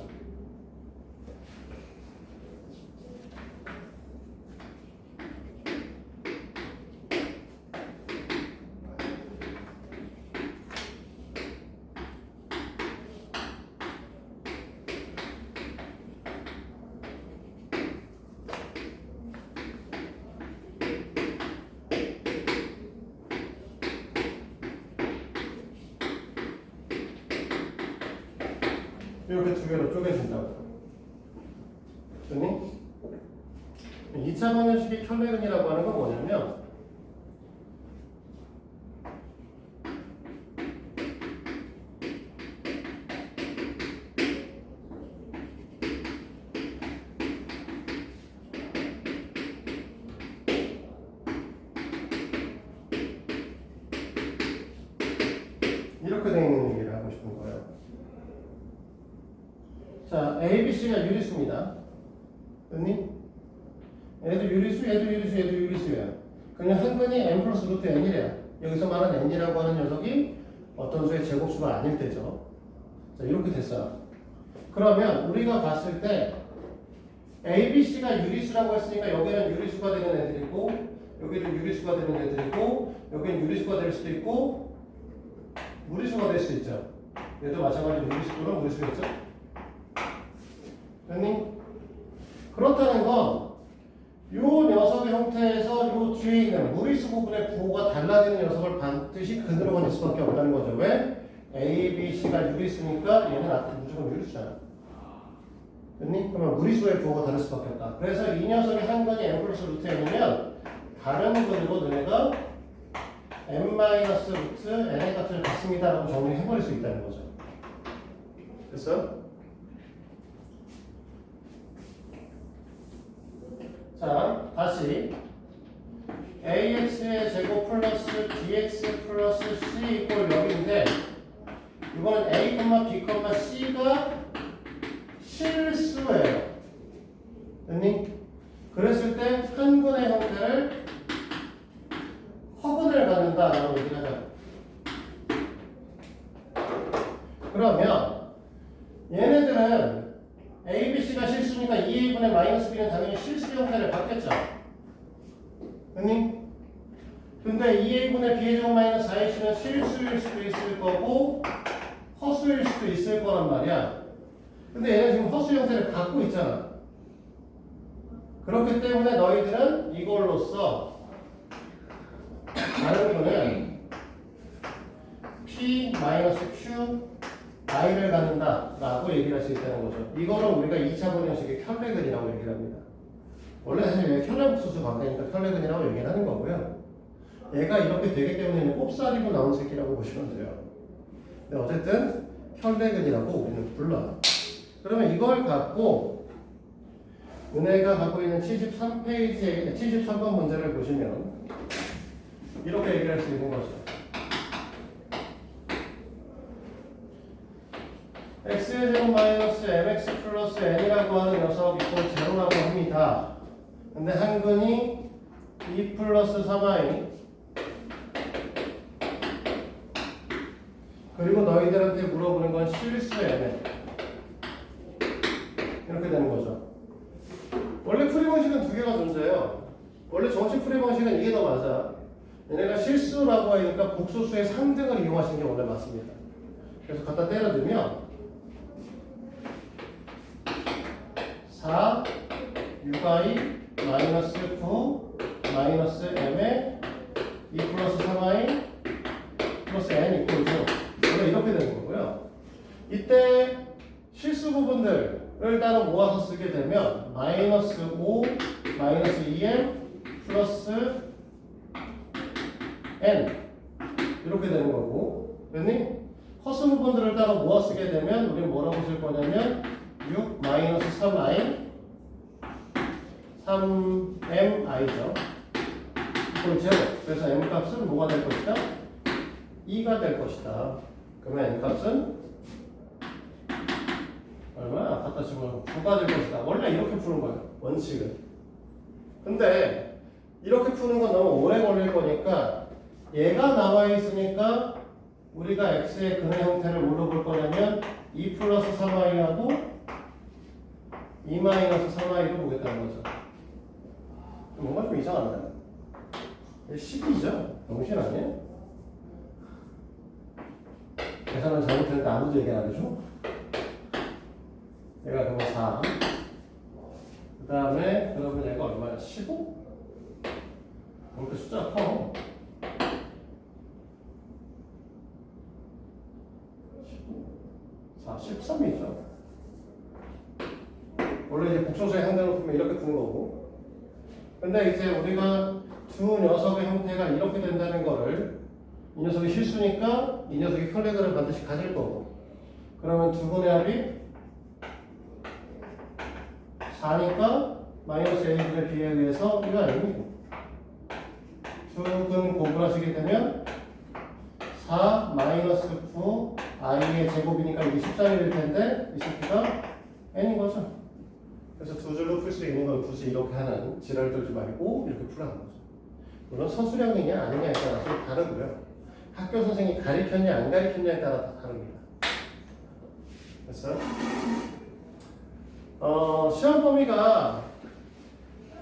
이렇게 두 개로 쪼개준다고. 됐니? 2차 방정식의 켤레근이라고 하는 건 뭐냐면 이렇게 되어 있는 얘기를 하고 싶은 거예요. 자, A, B, C가 유리수입니다. 됐니? 얘도 유리수, 얘도 유리수, 얘도 유리수예요. 그냥 한근이 n 플러스 루트 n이래요. 여기서 말하는 n이라고 하는 녀석이 어떤 수의 제곱수가 아닐 때죠. 자, 이렇게 됐어요. 그러면 우리가 봤을 때 A, B, C가 유리수라고 했으니까 여기는 유리수가 되는 애들이고 여기는 유리수가 되는 애들이고 여기는 유리수가 될 수도 있고 무리수가 될 수 있죠. 얘도 마찬가지로 유리수 또는 무리수겠죠. 됐니? 그렇다는 건 이 녀석의 형태에서 이 뒤에 있는 무리수 부분의 부호가 달라지는 녀석을 반드시 근으로 가질 수밖에 없다는 거죠. 왜? A, B, C가 유리수니까 얘는 앞에 무조건 유리수잖아. 됐니? 그러면 무리수의 부호가 다를 수밖에 없다. 그래서 이 녀석의 한 건이 n 플러스 루트 n이면 다른 근으로 너네가 n 마이너스 루트 n의 값을 갖습니다라고 정리해버릴 수 있다는 거죠. 됐어요? 자, 다시 ax의 제곱 플러스 bx 플러스 c 이꼴 0인데 이거는 a, b, c가 실수예요. 됐니? 그랬을 때 한 근의 형태를 허근을 갖는다라고 얘기를 하죠. 그러면 얘네들은 A, B, C가 실수니까 2A분의 마이너스 B는 당연히 실수 형태를 갖겠죠. 됐니? 근데 2A분의 B의 제곱 마이너스 4AC는 실수일 수도 있을 거고 허수일 수도 있을 거란 말이야. 근데 얘는 지금 허수 형태를 갖고 있잖아. 그렇기 때문에 너희들은 이걸로써 다른 거는 P-Q i를 갖는다 라고 얘기를 할 수 있다는 거죠. 이거는 우리가 2차 방정식의 켤레근이라고 얘기를 합니다. 원래 사실 켤레복수수 관계니까 켤레근이라고 얘기를 하는 거고요. 얘가 이렇게 되기 때문에 꼽사리로 나온 새끼라고 보시면 돼요. 근데 어쨌든 켤레근이라고 우리는 불러요. 그러면 이걸 갖고 은혜가 갖고 있는 73페이지에 73번 문제를 보시면 이렇게 얘기를 할 수 있는 거죠. x의 제곱 마이너스 mx 플러스 n이라고 하는 녀석 이꼴 제로라고 합니다. 근데 한 근이 2 플러스 3i 그리고 너희들한테 물어보는 건 실수 m에 이렇게 되는 거죠. 원래 풀이 방식은 두 개가 존재해요. 원래 정식 풀이 방식은 이게 더 맞아. 얘네가 실수라고 하니까 복소수의 3등을 이용하시는 게 원래 맞습니다. 그래서 갖다 때려두면 4, 6i, 마이너스 9, 마이너스 m에 2 플러스 3i 플러스 n 이꼴 0. 원래 이렇게 되는 거고요. 이때 실수 부분들을 따로 모아서 쓰게 되면 마이너스 5, 마이너스 2m 플러스 n 이렇게 되는 거고, 됐니? 허수 부분들을 따로 모아 쓰게 되면 우리는 뭐라고 쓸 거냐면 6 마이너스 3i 3mi죠. 이걸 제로. 그래서 m 값은 뭐가 될 것이다? 2가 될 것이다. 그러면 n 값은 얼마야? 갖다 치면 9가 될 것이다. 원래 이렇게 푸는 거야. 원칙은. 근데 이렇게 푸는 건 너무 오래 걸릴 거니까 얘가 나와 있으니까 우리가 x의 근의 형태를 물어볼 거냐면 2 플러스 3i하고 2 마이너스 3i를 보겠다는 거죠. 뭔가 좀 이상한데? 10이죠? 정신 아니에요? 계산을 잘못했는데 아무도 얘기 안 해줘? 얘가 그거 4. 그 다음에 그러면 얘가 얼마야? 15? 이렇게 숫자가 커. 4, 13이죠. 원래 이제 복소수의 상대로 보면 이렇게 푸는 거고. 근데 이제 우리가 두 녀석의 형태가 이렇게 된다는 거를 이 녀석이 실수니까 이 녀석이 혈레근을 반드시 가질 거고. 그러면 두 분의 합이 4니까 마이너스 a분의 b에 의해서 이거 아니고 두근 고분하시게 되면 4 마이너스 9 i의 제곱이니까 이게 13이 될 텐데 이 새끼가 n인 거죠. 그래서 두 줄로 풀 수 있는 걸 굳이 이렇게 하는 지랄 떨지 말고 이렇게 풀라는 거죠. 물론 서술형이냐 아니냐에 따라서 다르고요. 학교 선생님이 가르쳤냐 안 가르쳤냐에 따라 다 다릅니다. 됐어요? 시험 범위가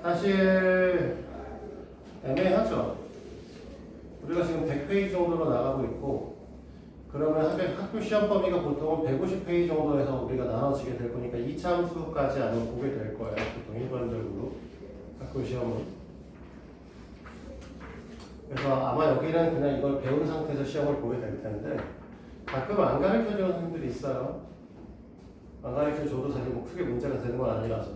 사실 애매하죠. 우리가 지금 100페이지 정도로 나가고 있고, 그러면 학교 시험 범위가 보통은 150페이지 정도에서 우리가 나눠지게 될 거니까 2차 함수까지 아마 보게 될 거예요. 보통 일반적으로 학교 시험은. 그래서 아마 여기는 그냥 이걸 배운 상태에서 시험을 보게 될 텐데 가끔 안 가르쳐주는 분들이 있어요. 안 가르쳐줘도 사실 뭐 크게 문제가 되는 건 아니라서.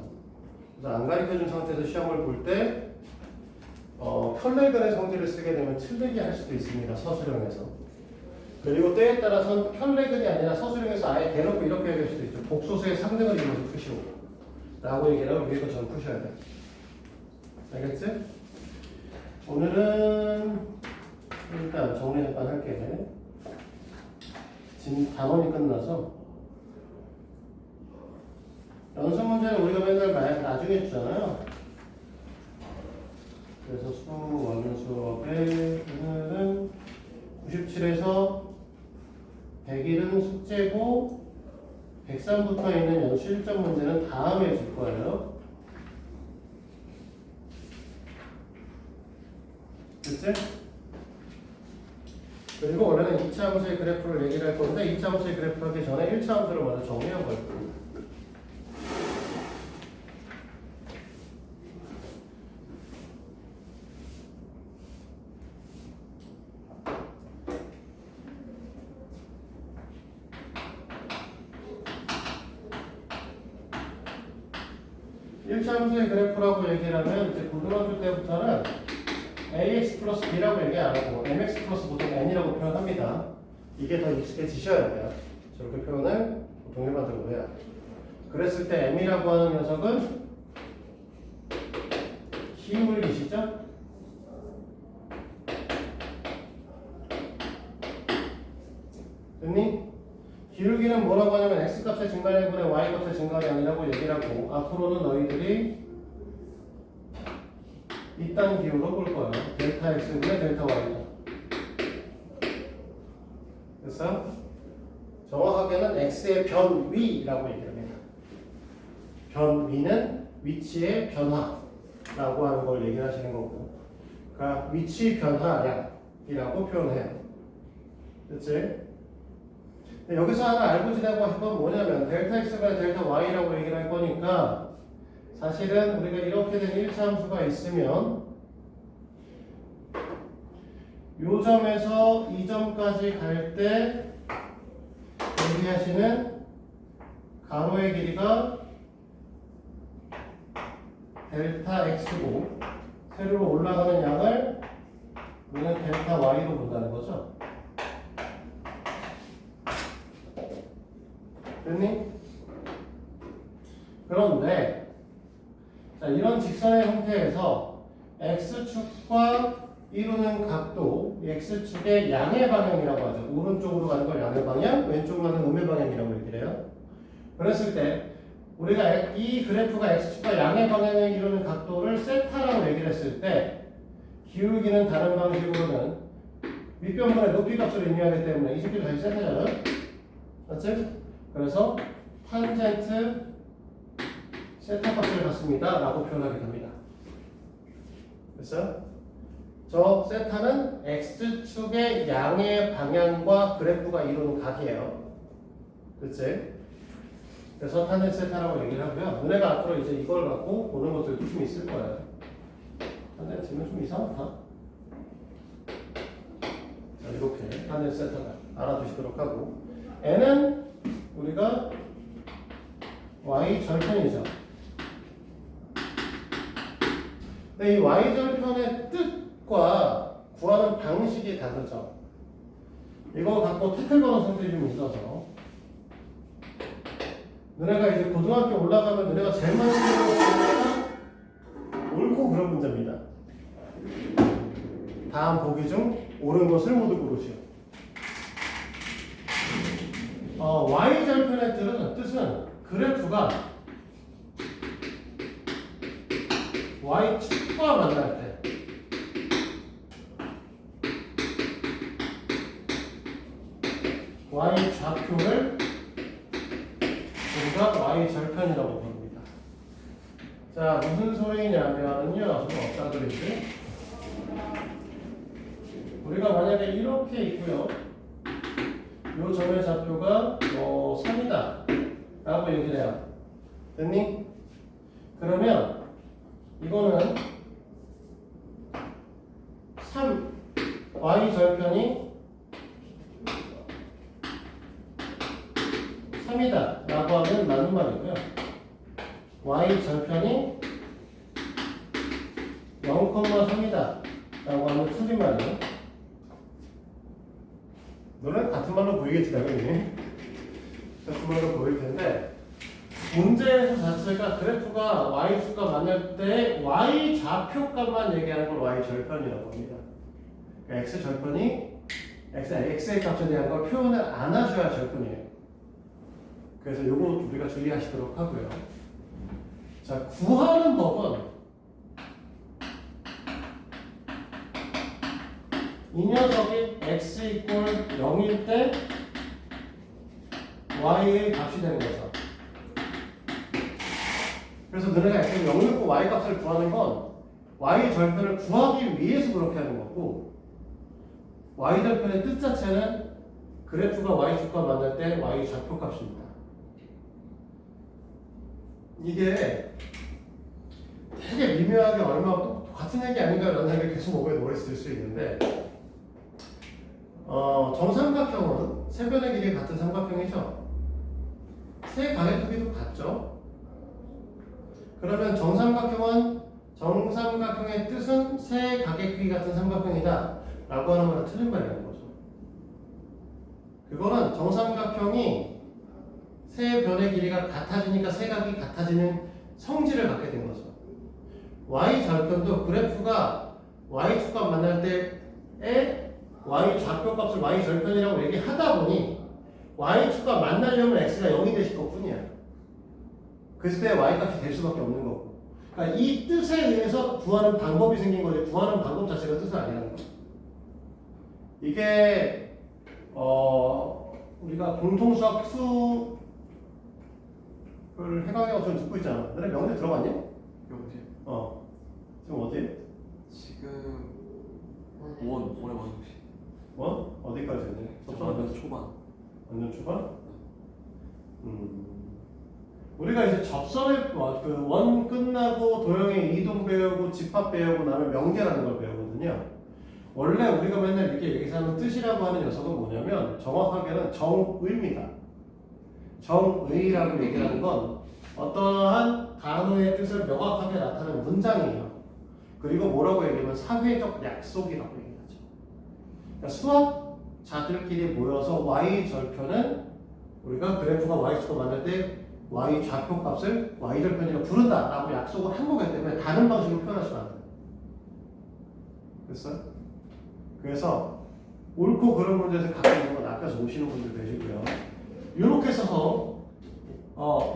그래서 안 가르쳐준 상태에서 시험을 볼 때 혈레근의 성질을 쓰게 되면 틀리게 할 수도 있습니다. 서술형에서. 그리고 때에 따라서는 혈레근이 아니라 서술형에서 아예 대놓고 이렇게 얘기할 수도 있죠. 복소수의 상등을 이용해서 푸시오 라고 얘기를 하고 위에 것처럼 푸셔야 돼. 알겠지? 오늘은 일단 정리 잠깐 할게. 지금 단원이 끝나서 연습 문제는 우리가 맨날 나중에 주잖아요. 그래서 수원 수업에 오늘은 97에서 101은 숙제고 103부터 있는 연수 1점 문제는 다음에 줄 거예요. 됐지? 그리고 원래는 2차 함수의 그래프를 얘기를 할 건데 2차 함수의 그래프 하기 전에 1차 함수를 먼저 정리하고 갈 거예요. 함수의 그래프라고 얘기를 하면 이제 고등학교 때부터는 ax 플러스 b라고 얘기 안 하고 mx 플러스 보통 n이라고 표현합니다. 이게 더 익숙해지셔야 돼요. 저렇게 표현을 보통 일반적으로 해요. 그랬을 때 m이라고 하는 녀석은 기울기시죠? 됐니? 기울기는 뭐라고 하냐면 x값의 증가량분의 y값의 증가량이라고 얘기를 하고 앞으로는 너희들이 이딴 기호로 볼 거예요. 델타 x분의 델타 y다. 그래서 정확하게는 x의 변위라고 얘기합니다. 변위는 위치의 변화라고 하는 걸 얘기하시는 거고, 그러니까 위치 변화량이라고 표현해요. 그렇지? 여기서 하나 알고 지내고 할 건 뭐냐면 델타 x가 델타 y라고 얘기를 할 거니까 사실은 우리가 이렇게 된 1차 함수가 있으면 요 점에서 이 점까지 갈 때 얘기하시는 가로의 길이가 델타 x고 세로로 올라가는 양을 우리는 델타 y로 본다는 거죠. 됐니? 그런데 자, 이런 직선의 형태에서 x축과 이루는 각도, x축의 양의 방향이라고 하죠. 오른쪽으로 가는 걸 양의 방향, 왼쪽으로 가는 음의 방향이라고 얘기를 해요. 그랬을 때 우리가 이 그래프가 x축과 양의 방향을 이루는 각도를 세타라고 얘기를 했을 때 기울기는 다른 방식으로는 윗변분의 높이 값을 의미하기 때문에 이 새끼도 다시 세타잖아요. 맞지? 그래서 탄젠트 세타 값을 갖습니다 라고 표현하게 됩니다. 됐어요? 저 세타는 x축의 양의 방향과 그래프가 이루는 각이에요. 그치? 그래서 탄젠트 세타라고 얘기를 하고요. 너네가 앞으로 이제 이걸 갖고 보는 것들도 좀 있을 거예요. 탄젠트는 좀 이상하다. 자, 이렇게 탄젠트 세타가 알아두시도록 하고, n은 우리가 y 절편이죠. 근데 이 y절편의 뜻과 구하는 방식이 다르죠. 이거 갖고 태클 거는 성들이 좀 있어서 너네가 이제 고등학교 올라가면 너네가 제일 많이 배우는 옳고 그런 문제입니다. 다음 보기 중 옳은 것을 모두 고르시오. y절편의 뜻은 그래프가 y축과 만날 때 y좌표를 우리가 y절편이라고 부릅니다. 자, 무슨 소리냐면요. 좀 없다 그랬지? 우리가 만약에 이렇게 있고요. 요 점의 좌표가 3이다 라고 얘기를 해요. 됐니? 그러면 이거는 3 y절편이 3이다 라고 하면 맞는 말이고요. y절편이 0,3이다 라고 하면 틀린 말이에요. 너는 같은 말로 보이겠지 당연히. 같은 말로 보일 텐데 문제 자체가 그래프가 y축과 만날 때 y좌표값만 얘기하는 걸 y절편이라고 합니다. 그러니까 x절편이 x의 값에 대한 걸 표현을 안 하셔야 절편이에요. 그래서 요거 우리가 주의하시도록 하고요. 자, 구하는 법은 이 녀석이 x 이꼴 0일 때 y의 값이 되는 거죠. 그래서 너네가 x를 0을 놓고 y 값을 구하는 건 y 절편을 구하기 위해서 그렇게 하는 거고, y 절편의 뜻 자체는 그래프가 y축과 만날 때 y 좌표 값입니다. 이게 되게 미묘하게 얼마 같은 얘기 아닌가 라는 생각이 계속 몸에 오래 들 수 있는데, 정삼각형은 세 변의 길이가 같은 삼각형이죠. 세 각의 크기도 같죠. 그러면 정삼각형의 뜻은 세 각의 크기 같은 삼각형이다 라고 하는 말은 틀린 말이라는 거죠. 그거는 정삼각형이 세 변의 길이가 같아지니까 세 각이 같아지는 성질을 갖게 된 거죠. y절편도 그래프가 y축과 만날 때의 y좌표값을 y절편이라고 얘기하다 보니 y축과 만나려면 x가 0이 되실 것뿐이야. 그랬을 때 y값이 될 수밖에 없는 거고. 그러니까 이 뜻에 의해서 구하는 방법이 생긴 거지, 구하는 방법 자체가 뜻은 아니라는 거죠. 이게 우리가 공통수학 2를 해강하고 좀 듣고 있잖아. 너네 명대 들어봤니? 여보세요? 지금 어디? 지금 원에 완전 원? 어디까지 했니? 완전 초반. 완전 초반? 우리가 이제 접선의 원 끝나고 도형의 이동 배우고 집합 배우고 나면 명계라는 걸 배우거든요. 원래 우리가 맨날 이렇게 얘기하는 뜻이라고 하는 녀석은 뭐냐면 정확하게는 정의입니다. 정의라고 얘기하는 건 어떠한 단어의 뜻을 명확하게 나타내는 문장이에요. 그리고 뭐라고 얘기하면 사회적 약속이라고 얘기하죠. 그러니까 수학자들끼리 모여서 y절편은 우리가 그래프가 y축과 만날 때 y좌표 값을 y절편이라고 부른다라고 약속을 한 거기 때문에 다른 방식으로 표현하시면 안 돼요. 됐어요? 그래서 옳고 그런 문제에서 갖고 있는 건 앞에서 오시는 분들 되시고요. 이렇게 써서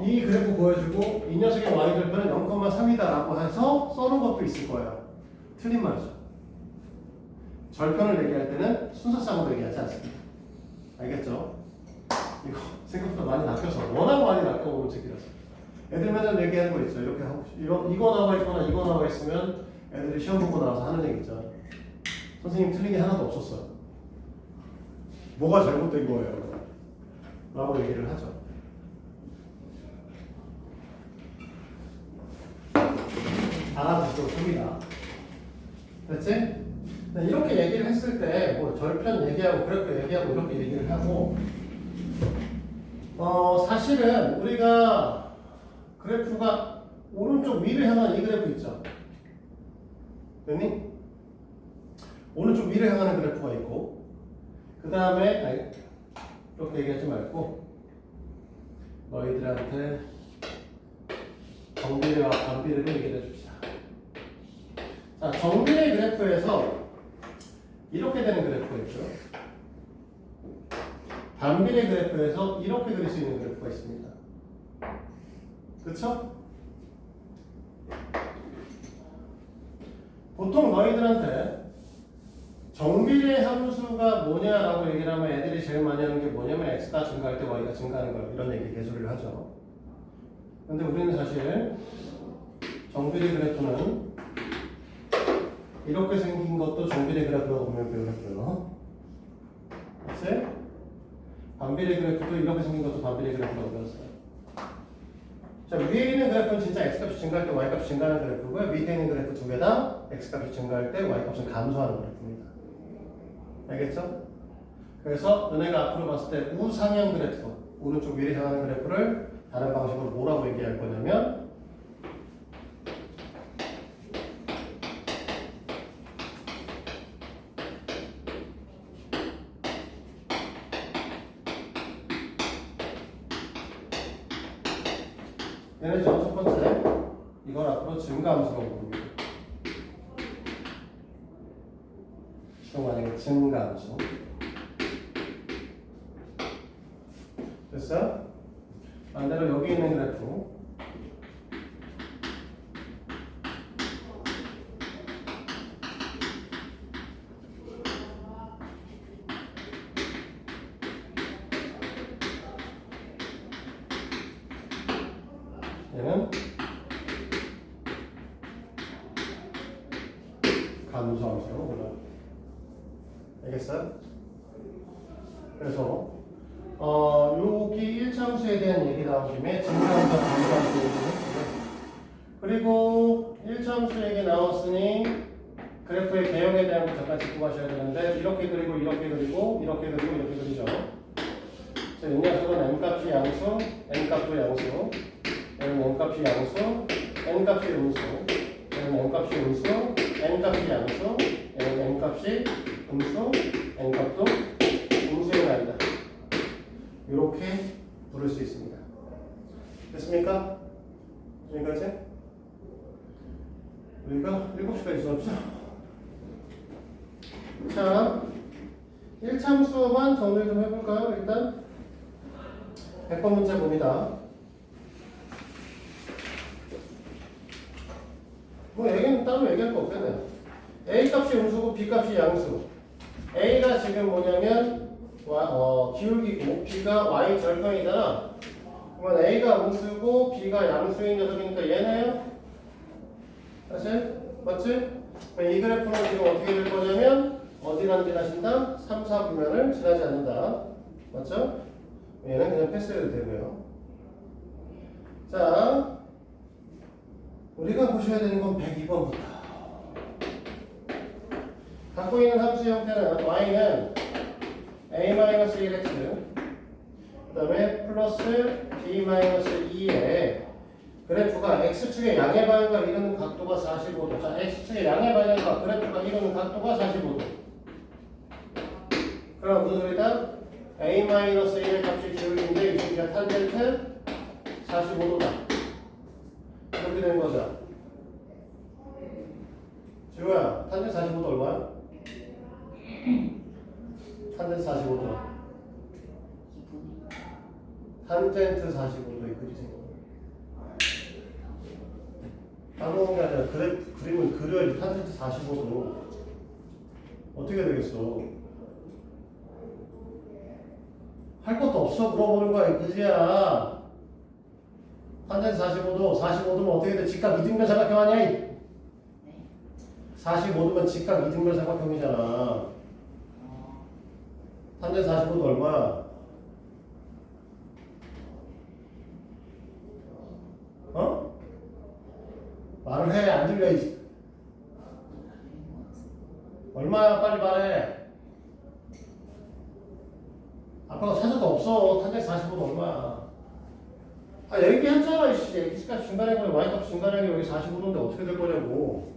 이 그래프 보여주고 이 녀석의 y절편은 0,3이다라고 해서 써는 것도 있을 거예요. 틀린 말이죠. 절편을 얘기할 때는 순서상으로 얘기하지 않습니다. 알겠죠? 이거 생각보다 많이 낚여서 워낙 많이 낚여오는 책이라서 애들 맨날 얘기하는 거 있죠. 이렇게 하고 이거 나와 있거나 이거 나와 있으면 애들이 시험 보고 나와서 하는 얘기 있죠. 선생님 틀린 게 하나도 없었어요. 뭐가 잘못된 거예요? 라고 얘기를 하죠. 알아두시도록 합니다. 됐지? 이렇게 얘기를 했을 때 뭐 절편 얘기하고 그래프 얘기하고 이렇게 얘기를 하고 사실은 우리가 그래프가 오른쪽 위를 향한 이 그래프 있죠? 됐니? 오른쪽 위를 향하는 그래프가 있고 그 다음에 이렇게 얘기하지 말고 너희들한테 정비례와 반비례로 얘기해 줍시다. 자, 정비례 그래프에서 이렇게 되는 그래프가 있죠. 반비례 그래프에서 이렇게 그릴 수 있는 그래프가 있습니다. 그쵸? 보통 너희들한테 정비례 함수가 뭐냐라고 얘기를 하면 애들이 제일 많이 하는 게 뭐냐면 x가 증가할 때 y가 증가하는 거 이런 얘기 개소리를 하죠. 근데 우리는 사실 정비례 그래프는 이렇게 생긴 것도 정비례 그래프라고 보면 배우겠고요. 그치? 반비례 그래프도 이렇게 생긴 것도 반비례 그래프라고 배웠어요. 자, 위에 있는 그래프는 진짜 x값이 증가할 때 y값이 증가하는 그래프고요. 밑에 있는 그래프 두 개 다 x값이 증가할 때 y값은 감소하는 그래프입니다. 알겠죠? 그래서 너네가 앞으로 봤을 때 우상향 그래프, 오른쪽 위를 향하는 그래프를 다른 방식으로 뭐라고 얘기할 거냐면 얘는 첫 번째 이걸 앞으로 증가함수라고 부릅니다. 또 만약에 증가함수 됐어요? 반대로 여기 있는 그래프 얘는 감소함수라고 불러요. 알겠어요? 그래서 여기 1차함수에 대한 얘기 나온 김에 증가함수와 감소함수 얘기했고요. 그리고 1차함수 얘기 나왔으니 그래프의 개형에 대한 거 잠깐 짚고 가셔야 되는데 이렇게 그리고 이렇게 그리고 이렇게 그리고 이렇게 그리죠. 자, 이 녀석은 m값이 양수, n값도 양수, 얘는 n값이 양수, n값이 음수, 얘는 n값이 음수, n값이 양수, 얘는 n값이 음수, n값도 음수의 날이다. 이렇게 부를 수 있습니다. 됐습니까? 여기까지? 우리가 7시까지 수업이죠? 자, 1참수만 정리 좀 해볼까요? 일단 100번 문제 봅니다. 뭐 얘기는 따로 얘기할 거 없겠네요. A 값이 음수고 B 값이 양수. A가 지금 뭐냐면 기울기고 B가 Y 절편이잖아. 그러면 A가 음수고 B가 양수인 녀석이니까 얘네요. 사실 맞지? 이 그래프는 지금 어떻게 될 거냐면 어디를 지나신다? 3, 4분면을 지나지 않는다. 맞죠? 얘는 그냥 패스해도 되고요. 자, 우리가 보셔야 되는 건 102번부터. 갖고 있는 함수 형태는 y는 a-1x 그 다음에 플러스 b-2에 그래프가 x축의 양의 방향과 이루는 각도가 45도. 자, x축의 양의 방향과 그래프가 이루는 각도가 45도. 그럼 무슨 소리다? a-1의 값이 기울기인데 이 새끼가 탄젠트 45도다. 이렇게 되는 거죠. 지우야, 탄젠트 45도 얼마야? 탄젠트 45도. 탄젠트 45도의 그리세요. 까먹은 게 아니라 그림을 그려야지. 탄젠트 45도. 어떻게 되겠어? 할 것도 없어 물어보는 거야. 그지야. 탄젠트 45도면 어떻게 돼? 직각 이등변 삼각형 아니야? 45도면 직각 이등변 삼각형이잖아. 탄젠트 45도 얼마야? 어? 말을 해. 안 들려. 얼마야? 빨리 말해. 아빠가 찾아도 없어. 탄젠트 45도 얼마야? 아, 얘기했잖아. X값 중간에 거면 Y값 중간에 여기 45도인데 어떻게 될 거냐고.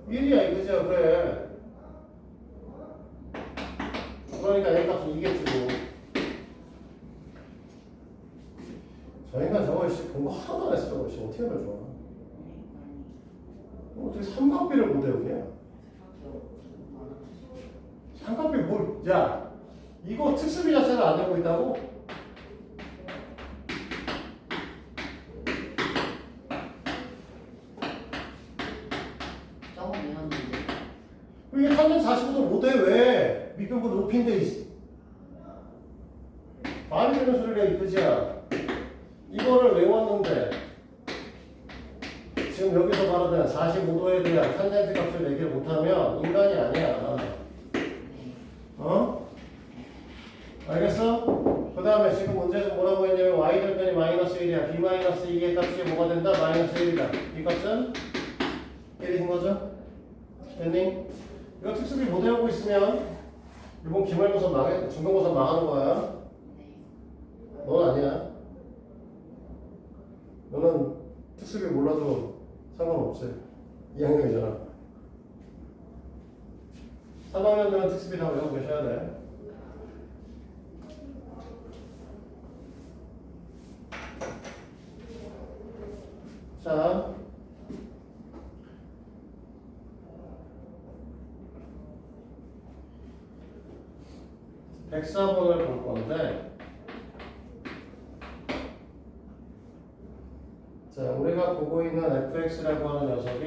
1이야 이거죠. 그래. 그러니까 A 값은 2겠지 뭐. 저 인간 저거 공부 하나도 안 했어. 저거 어떻게 하면 좋아. 어떻게 삼각비를 못 외우냐? 삼각비 뭘, 야, 이거 특수비 자체를 안 외우고 있다고? 저거 외웠는데. 이게 3점 45도 못해, 왜? 밑변부 높인데, 말이 되는 소리가 이거지야. 이거를 외웠는데, 지금 여기서 말하는 45도에 대한 탄젠트 값을 얘기를 못하면 인간이 아니야. 어? 알겠어? 그 다음에 지금 문제에서 뭐라고 했냐면 y 절편이 마이너스 1이야. b 마이너스 2의 값이 뭐가 된다? 마이너스 1이다. 이 값은 1이신 거죠? 됐니? 이거 특수비 못 외우고 있으면 이번 기말고사 망해, 중간고사 망하는 거야. 넌 아니야. 너는 특수비 몰라도 상관없지. 2학년이잖아. 3학년들은 특수비 다 외우고 계셔야 돼. 자, (104번을) 볼 건데, 자, 우리가 보고 있는 fx라고 하는 녀석이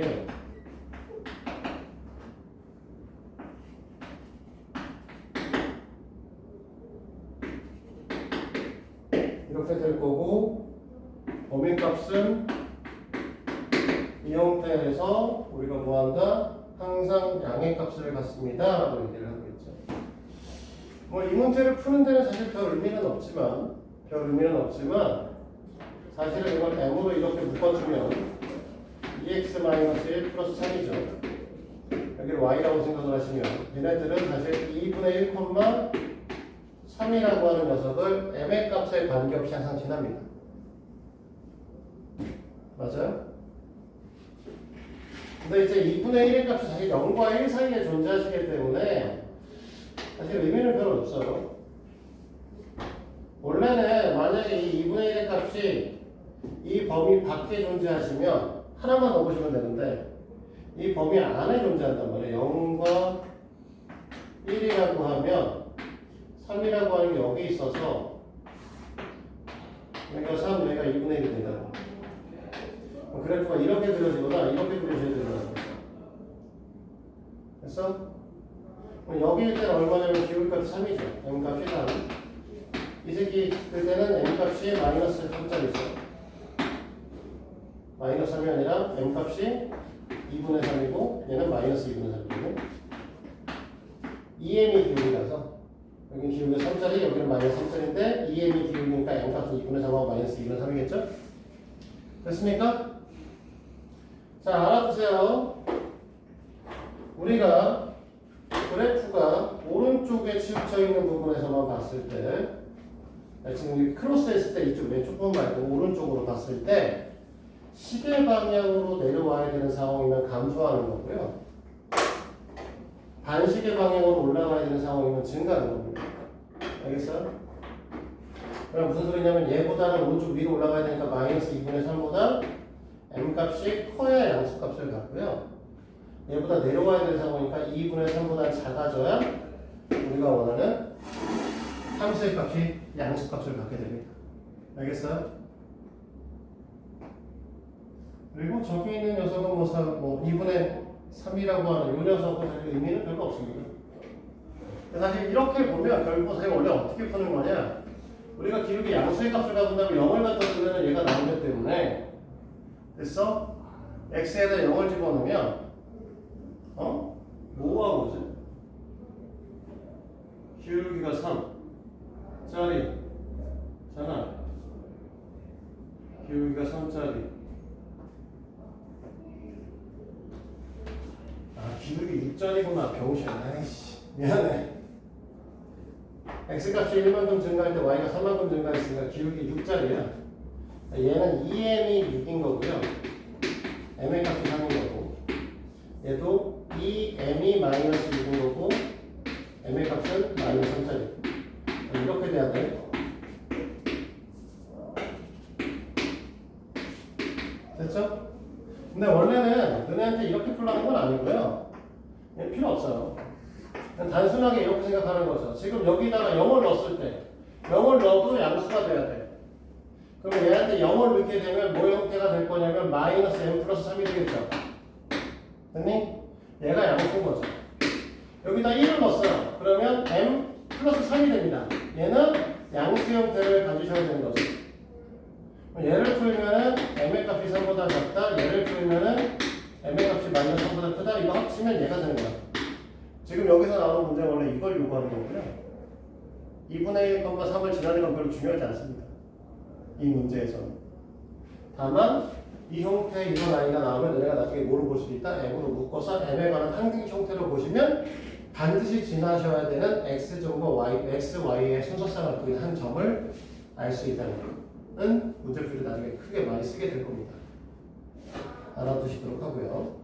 이렇게 될 거고, 범위값은 이 형태에서 우리가 뭐한다? 항상 양의 값을 갖습니다 라고 얘기를 하고 있죠. 뭐 이 문제를 푸는 데는 사실 별 의미는 없지만 사실은 이걸 m으로 이렇게 묶어주면 2x-1 플러스 3이죠. 여기를 y라고 생각을 하시면 얘네들은 사실 2분의 1,3이라고 하는 녀석을 m의 값에 관계없이 항상 지납니다. 맞아요? 근데 이제 2분의 1의 값이 사실 0과 1 사이에 존재하시기 때문에 사실 의미는 별로 없어요. 원래는 만약에 이 2분의 1의 값이 이 범위 밖에 존재하시면 하나만 넣으시면 되는데 이 범위 안에 존재한단 말이에요. 0과 1이라고 하면 3이라고 하는 게 여기 있어서 여기가 3, 여기가 2분의 1이 된다. 그래프가 이렇게 그려지거나 이렇게 그려져야 되잖아. 됐어? 여기일 때는 얼마냐면 기울값이 3이죠. m값이 3. 이 새끼 그 때는 m값이 마이너스 3짜리죠. 마이너스 3이 아니라 m값이 2분의 3이고 얘는 마이너스 2분의 3이고 2m이 기울이라서 여기는 기울기가 3짜리 여기는 마이너스 3짜리인데 2m이 기울이니까 m값은 2분의 3하고 마이너스 2분의 3이겠죠? 됐습니까? 자, 알아두세요. 우리가 그래프가 오른쪽에 치우쳐 있는 부분에서만 봤을 때 지금 크로스 했을 때 이쪽 왼쪽 부분 말고 오른쪽으로 봤을 때 시계 방향으로 내려와야 되는 상황이면 감소하는 거고요. 반시계 방향으로 올라가야 되는 상황이면 증가하는 겁니다. 알겠어요? 그럼 무슨 소리냐면 얘보다는 오른쪽 위로 올라가야 되니까 마이너스 2분의 3보다 m값이 커야 양수값을 갖고요. 얘보다 내려가야 되는 상황이니까 2분의 3보다 작아져야 우리가 원하는 함수의 값이 양수값을 갖게 됩니다. 알겠어요? 그리고 저기 있는 녀석은 뭐 2분의 3이라고 하는 이 녀석은 사실 의미는 별로 없습니다. 사실 이렇게 보면 결국 사실 원래 어떻게 푸는 거냐? 우리가 기울기 양수의 값을 갖는다면 0을 갖다 두면 얘가 나오기 때문에 됐어? x에다 0을 집어넣으면 뭐가 뭐지? 기울기가 3짜리 잖아. 기울기가 3짜리. 기울기 6짜리구나. 병신. 아이씨 미안해. x값이 1만큼 증가할 때 y가 3만큼 증가했으니까 기울기 6짜리야. 얘는 2m이 6인 거고요. m의 값이 3인 거고 얘도 이 m이 마이너스 2인 거고 m의 값은 마이너스 3짜리. 이렇게 돼야 돼. 됐죠? 근데 원래는 너네한테 이렇게 풀라는 건 아니고요. 그냥 필요 없어요. 그냥 단순하게 이렇게 생각하는 거죠. 지금 여기다가 0을 넣었을 때 0을 넣어도 양수가 돼야 돼. 그럼 얘한테 0을 넣게 되면 뭐 형태가 될 거냐면 마이너스 m 플러스 3이 되겠죠. 됐니? 얘가 양수인 거죠. 여기다 1을 넣었어요. 그러면 m 플러스 3이 됩니다. 얘는 양수 형태를 가지셔야 되는 거죠. 얘를 풀면은 m의 값이 3보다 작다. 얘를 풀면은 m의 값이 마이너스 3보다 크다. 이거 합치면 얘가 되는 거야. 지금 여기서 나오는 문제는 원래 이걸 요구하는 거고요. 2분의 1,3을 지나는 건 별로 중요하지 않습니다. 이 문제에서는. 다만 이 형태의 이런 아이가 나오면 너네가 나중에 뭐로 볼 수도 있다. m으로 묶어서 m에 관한 항등 형태로 보시면 반드시 지나셔야 되는 x점과 y, x, y의 순서상을 그린 한 점을 알 수 있다는 문제풀이를 나중에 크게 많이 쓰게 될 겁니다. 알아두시도록 하고요.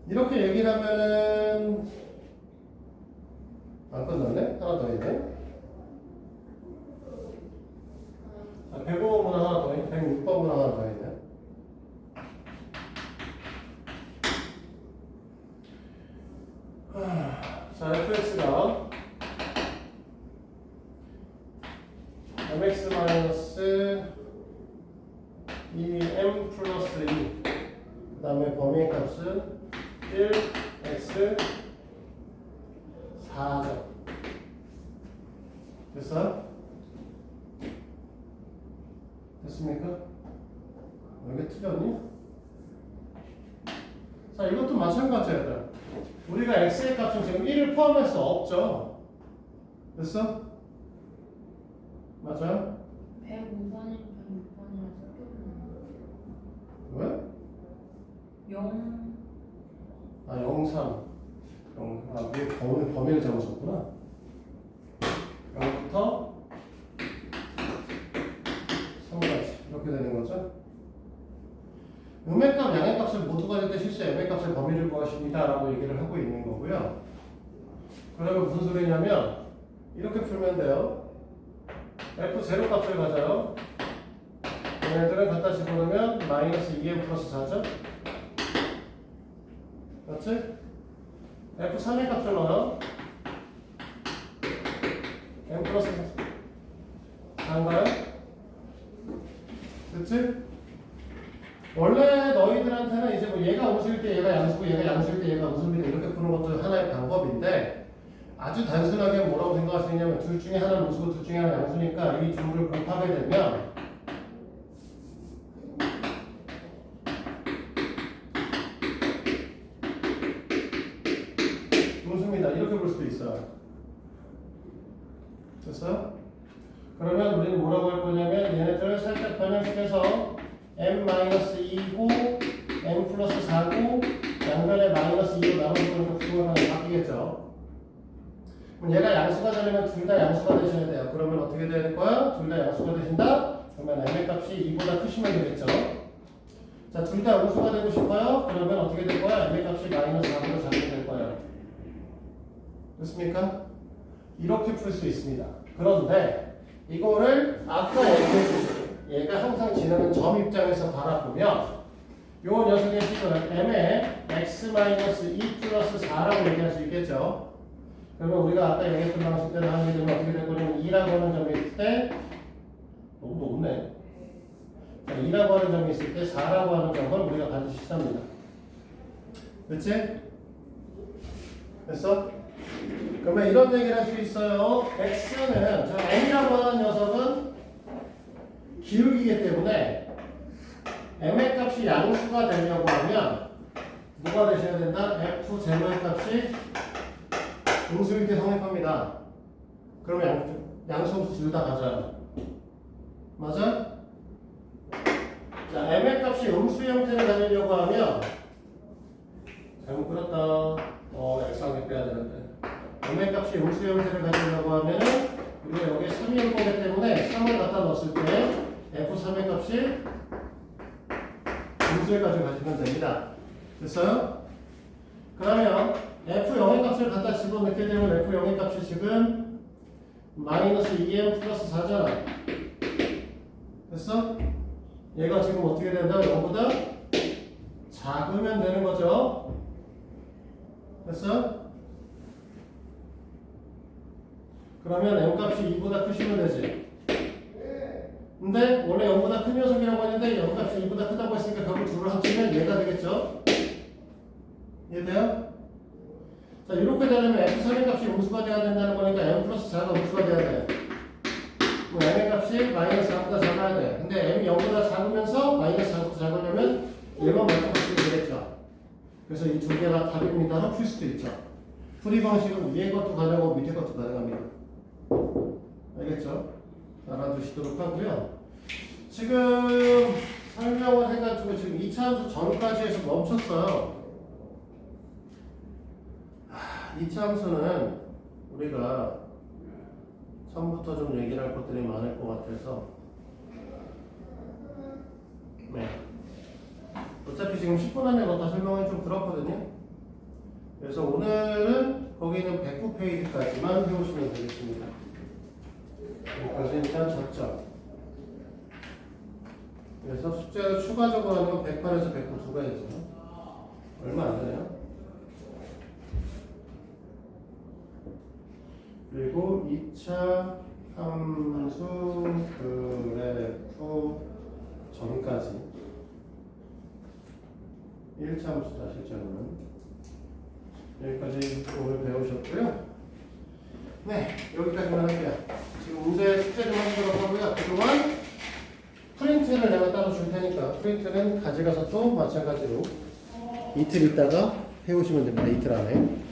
이렇게 얘기를 하면은 안 끝났네? 하나 더 있네. 105번 문항 하나 더 있네. 106번 문항 하나 더 있네. 자, fx가 mx 마이너스 2m 플러스 2, 그 다음에 범위의 값은 1x 4죠. 됐어요? 됐습니까? 왜 틀렸니? 자, 이것도 마찬가지야. 우리가 x의 값은 지금 1을 포함할 수 없죠. 됐어? 맞아요? 105번이랑 106번이랑 섞여있는 왜? 0 아, 03. 위에 범위를 잡으셨구나. 0부터 3까지. 이렇게 되는 거죠. 음의 값, 양의 값을 모두 가질 때 실수 m의 값의 범위를 구하십니다. 라고 얘기를 하고 있는 거고요. 그러면 무슨 소리냐면, 이렇게 풀면 돼요. f0 값을 가져요. 얘네들은 갖다 집어넣으면 마이너스 2m 플러스 4죠? 맞지? f3의 값을 넣어요. m 플러스 4인가요? 됐지? 원래 너희들한테는 이제 뭐 얘가 음수일 때 얘가 양수고 얘가 양수일 때 얘가 음수입니다. 이렇게 푸는 것도 하나의 방법인데 아주 단순하게 뭐라고 생각할 수 있냐면 둘 중에 하나는 음수고 둘 중에 하나는 양수니까 이 둘을 곱하게 되면 음수입니다. 이렇게 볼 수도 있어요. 됐어요? 그러면 우리는 뭐라고 할 거냐면 얘네들을 살짝 변형시켜서 m-2고 m 플러스 4고 양변에 마이너스 2로 나눠주면 구분하면 바뀌겠죠. 그럼 얘가 양수가 되려면 둘 다 양수가 되셔야 돼요. 그러면 어떻게 될 거야? 둘 다 양수가 되신다? 그러면 m의 값이 2보다 크시면 되겠죠. 자, 둘 다 음수가 되고 싶어요? 그러면 어떻게 될 거야? m의 값이 마이너스 4보다 작게 될 거예요. 됐습니까? 이렇게 풀 수 있습니다. 그런데 이거를 아까 얘기했듯이 얘가 항상 지나는 점 입장에서 바라보면 요 녀석의 식을 m의 x-2 플러스 4라고 얘기할 수 있겠죠. 그러면 우리가 아까 얘기했던 방식대로 하게 되면 어떻게 될 거냐면 2라고 하는 점이 있을 때 너무 높네. 자, 2라고 하는 점이 있을 때 4라고 하는 점을 우리가 반드시 씁니다. 됐지? 됐어? 그러면 이런 얘기를 할 수 있어요. x는 저 m이라고 하는 녀석은 기울기이기 때문에 m의 값이 양수가 되려고 하면 뭐가 되셔야 된다? f0의 값이 음수일 때 성립합니다. 그러면 양수 둘 다 가져요. 맞아? 자, m의 값이 음수 형태를 가지려고 하면 잘못 그렸다. x하게 빼야 되는데 m의 값이 음수 형태를 가지려고 하면은 우리가 여기에 3이 올 거기 때문에 3을 갖다 넣었을 때 f3의 값이 음수의 값을 가지면 됩니다. 됐어요? 그러면 F0의 값을 갖다 집어넣게 되면 F0의 값이 지금 마이너스 2m 플러스 4잖아. 됐어? 얘가 지금 어떻게 된다? 0보다 작으면 되는 거죠. 됐어? 그러면 m값이 2보다 크시면 되지. 근데 원래 0보다 큰 녀석이라고 했는데 0값이 2보다 크다고 했으니까 결국 둘을 합치면 얘가 되겠죠. 이해돼요? 자, 이렇게 되려면 f3의 값이 음수가 돼야 된다는 거니까 m 플러스 4가 음수가 돼야 돼. 뭐 m의 값이 마이너스 4보다 작아야 돼. 근데 m이 0보다 작으면서 마이너스 4보다 작으려면 얘만 맞춰가지고 되겠죠. 그래서 이 두 개가 답입니다로 풀 수도 있죠. 풀이 방식은 위에 것도 가능하고 밑에 것도 가능합니다. 알겠죠? 알아두시도록 하고요. 지금 설명을 해가지고 지금 2차 함수 전까지 해서 멈췄어요. 2차 함수는 우리가 처음부터 좀 얘기를 할 것들이 많을 것 같아서 네. 어차피 지금 10분 안에 다 설명이 좀 그렇거든요. 그래서 오늘은 거기 있는 109페이지까지만 해오시면 되겠습니다. 여기까지 일단 적죠. 그래서 숙제를 추가적으로 하면 108에서 109 두 가지죠. 얼마 안 되네요. 그리고 2차 함수 그래프 전까지 1차 함수다 실제로는 여기까지 오늘 배우셨고요. 네, 여기까지만 할게요. 지금 문제 숙제 좀 하시도록 하고요. 그동안 프린트를 내가 따로 줄 테니까 프린트는 가져가서 또 마찬가지로 이틀 있다가 해오시면 됩니다. 이틀 안에.